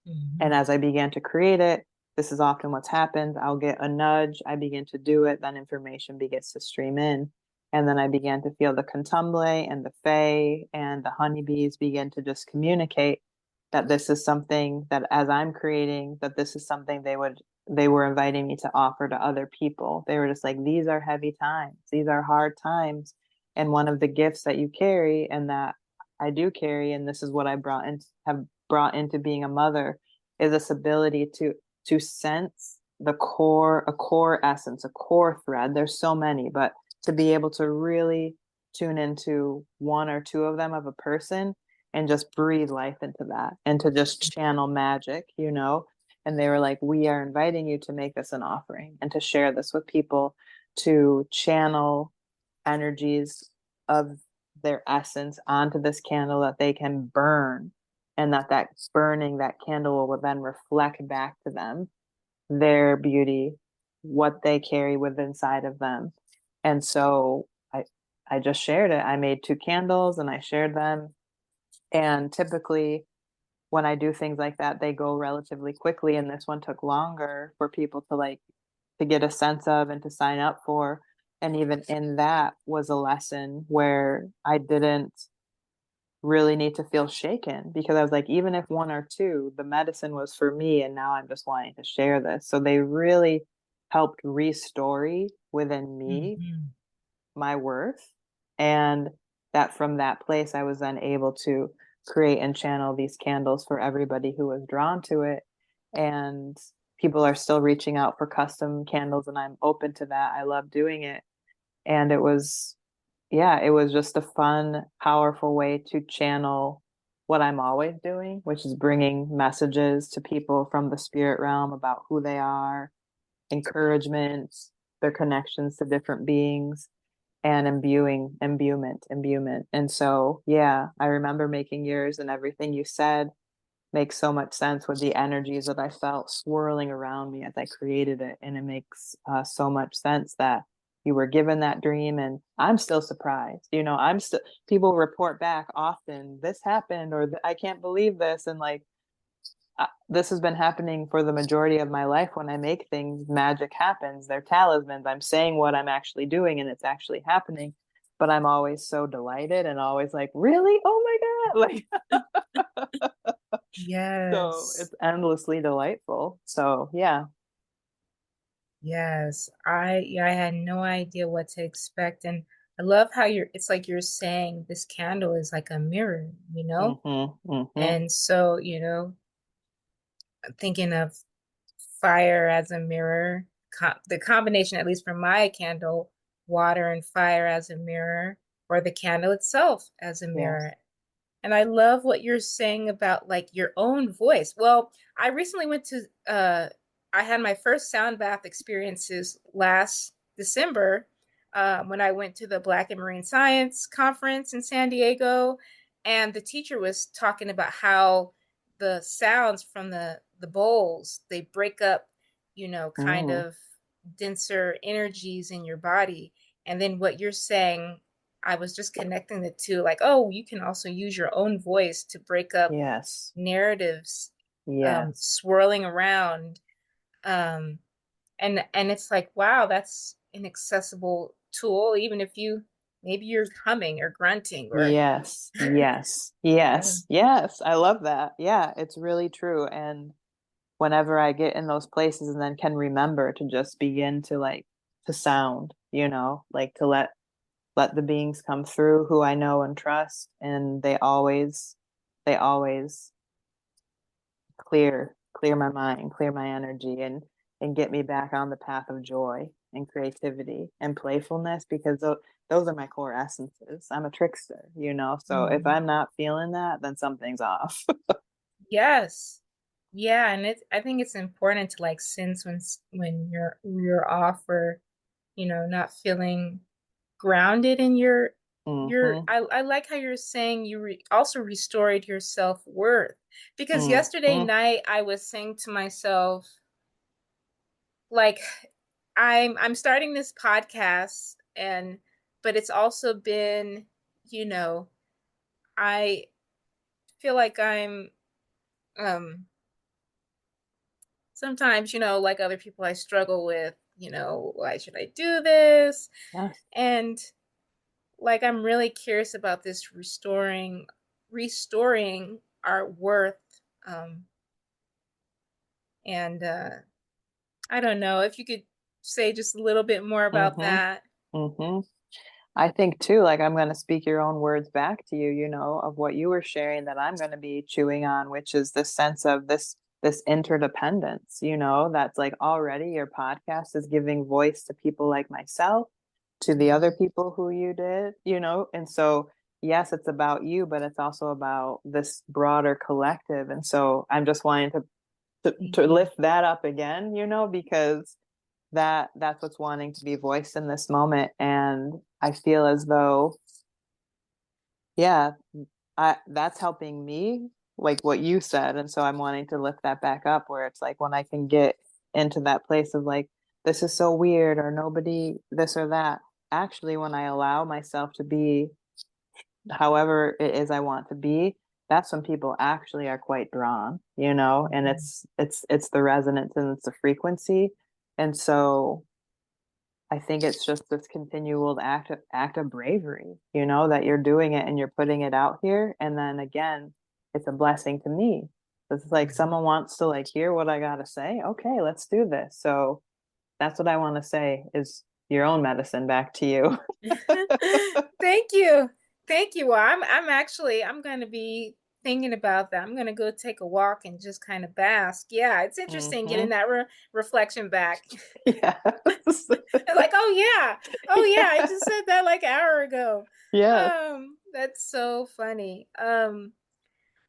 And Mhm. as I began to create it, this is often what's happened. I'll get a nudge, I begin to do it, then information begins to stream in. And then I began to feel the contumely and the fae and the honeybees begin to just communicate that this is something that as I'm creating, that this is something they were inviting me to offer to other people. They were just like, these are heavy times, these are hard times. And one of the gifts that you carry and that I do carry, and this is what I have brought into being a mother, is this ability to sense a core essence, a core thread. There's so many, but to be able to really tune into one or two of them of a person and just breathe life into that and to just channel magic. And they were like, we are inviting you to make this an offering and to share this with people, to channel energies of their essence onto this candle that they can burn, and that burning that candle will then reflect back to them their beauty, what they carry within inside of them. And so I just shared it. I made two candles and I shared them. And typically when I do things like that, they go relatively quickly. And this one took longer for people to like to get a sense of and to sign up for. And even in that was a lesson where I didn't really need to feel shaken, because I was like, even if one or two, the medicine was for me, and now I'm just wanting to share this. So they really helped restory within me Mhm. my worth. And that from that place, I was then able to create and channel these candles for everybody who was drawn to it. And people are still reaching out for custom candles, and I'm open to that. I love doing it. And it was just a fun, powerful way to channel what I'm always doing, which is bringing messages to people from the spirit realm about who they are, encouragement, their connections to different beings and imbuement. And so, yeah, I remember making yours, and everything you said makes so much sense with the energies that I felt swirling around me as I created it. And it makes so much sense that you were given that dream. And I'm still surprised. I'm still, people report back often, this happened, or I can't believe this. And like, this has been happening for the majority of my life. When I make things, magic happens. They're talismans. I'm saying what I'm actually doing, and it's actually happening. But I'm always so delighted and always like, really? Oh my God. Like, so Yes. it's endlessly delightful. So yeah. Yes. I had no idea what to expect. And I love how it's like you're saying this candle is like a mirror, you know? Mm-hmm. Mm-hmm. And so, thinking of fire as a mirror, the combination, at least for my candle, water and fire as a mirror, or the candle itself as a Yes. mirror. And I love what you're saying about like your own voice. Well, I recently went to I had my first sound bath experiences last December when I went to the Black and Marine Science conference in San Diego, and the teacher was talking about how the sounds from the bowls, they break up, kind Mm. of denser energies in your body. And then what you're saying, I was just connecting the two, like, oh, you can also use your own voice to break up Yes. narratives Yes. swirling around. Um, and it's like, wow, that's an accessible tool, even if maybe you're humming or grunting or Yes. Yes. yeah. Yes. Yes. I love that. Yeah, it's really true. And whenever I get in those places and then can remember to just begin to like to sound, like to let the beings come through who I know and trust, and they always clear my mind, clear my energy, and get me back on the path of joy and creativity and playfulness, because those are my core essences. I'm a trickster. So if Mm. I'm not feeling that, then something's off. Yes. Yeah, and I think it's important to like sense when you're off, or not feeling grounded in your Hmm. I like how you're saying also restored your self-worth, because yesterday Hmm. night I was saying to myself, like, I'm starting this podcast, and but it's also been, you know I feel like I'm um sometimes, like other people, I struggle with, why should I do this? Yes. And like I'm really curious about this restoring our worth. Um and I don't know if you could say just a little bit more about Hmm. that. Hmm. I think too, like I'm going to speak your own words back to you, of what you were sharing that I'm going to be chewing on, which is this sense of this interdependence, that's like already your podcast is giving voice to people like myself, to the other people who you did, and so yes, it's about you, but it's also about this broader collective. And so I'm just wanting to Thank you. lift that up again, because that's what's wanting to be voiced in this moment. And I feel as though, yeah, that's helping me, like what you said. And so I'm wanting to lift that back up, where it's like when I can get into that place of like, this is so weird, or nobody this or that. Actually, when I allow myself to be however it is I want to be, that's when people actually are quite drawn, and Mhm. it's the resonance and it's the frequency. And so I think it's just this continual act of bravery, that you're doing it and you're putting it out here. And then again, it's a blessing to me. It's like someone wants to like hear what I gotta say. Okay, let's do this. So that's what I want to say is your own medicine back to you. Thank you. Thank you. Well, I'm going to be thinking about that. I'm going to go take a walk and just kind of bask. Yeah, it's interesting getting Hmm. that reflection back. Yes. Like, oh yeah. Oh yeah, I just said that like an hour ago. Yes. That's so funny.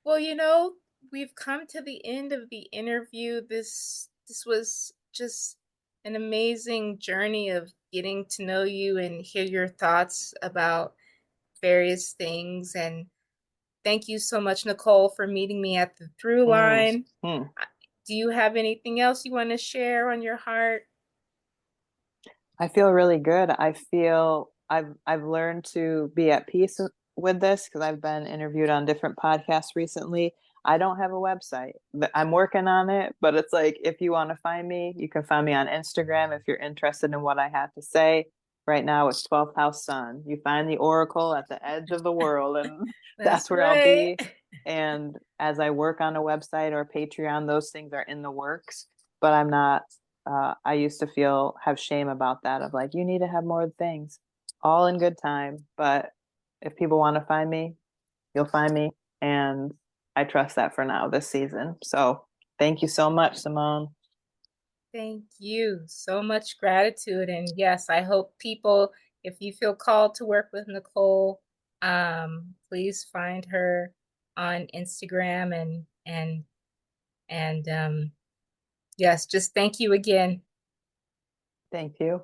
Well, we've come to the end of the interview. This was just an amazing journey of getting to know you and hear your thoughts about various things. And thank you so much, Nicole, for meeting me at the through Mm, line. mm. Do you have anything else you want to share on your heart? I feel really good. I feel I've learned to be at peace with this because I've been interviewed on different podcasts recently. I don't have a website. I'm working on it, but it's like if you want to find me, you can find me on Instagram if you're interested in what I have to say. Right now it's 12th house sun. You find the oracle at the edge of the world, and That's that's where I'll right. be. And as I work on a website or Patreon, those things are in the works, but I'm not I used to have shame about that of like, you need to have more things, all in good time. But if people want to find me, you'll find me. And I trust that for now this season. So thank you so much, Simone. Thank you. So much gratitude. And yes, I hope people, if you feel called to work with Nicole, please find her on Instagram and yes, just thank you again. Thank you.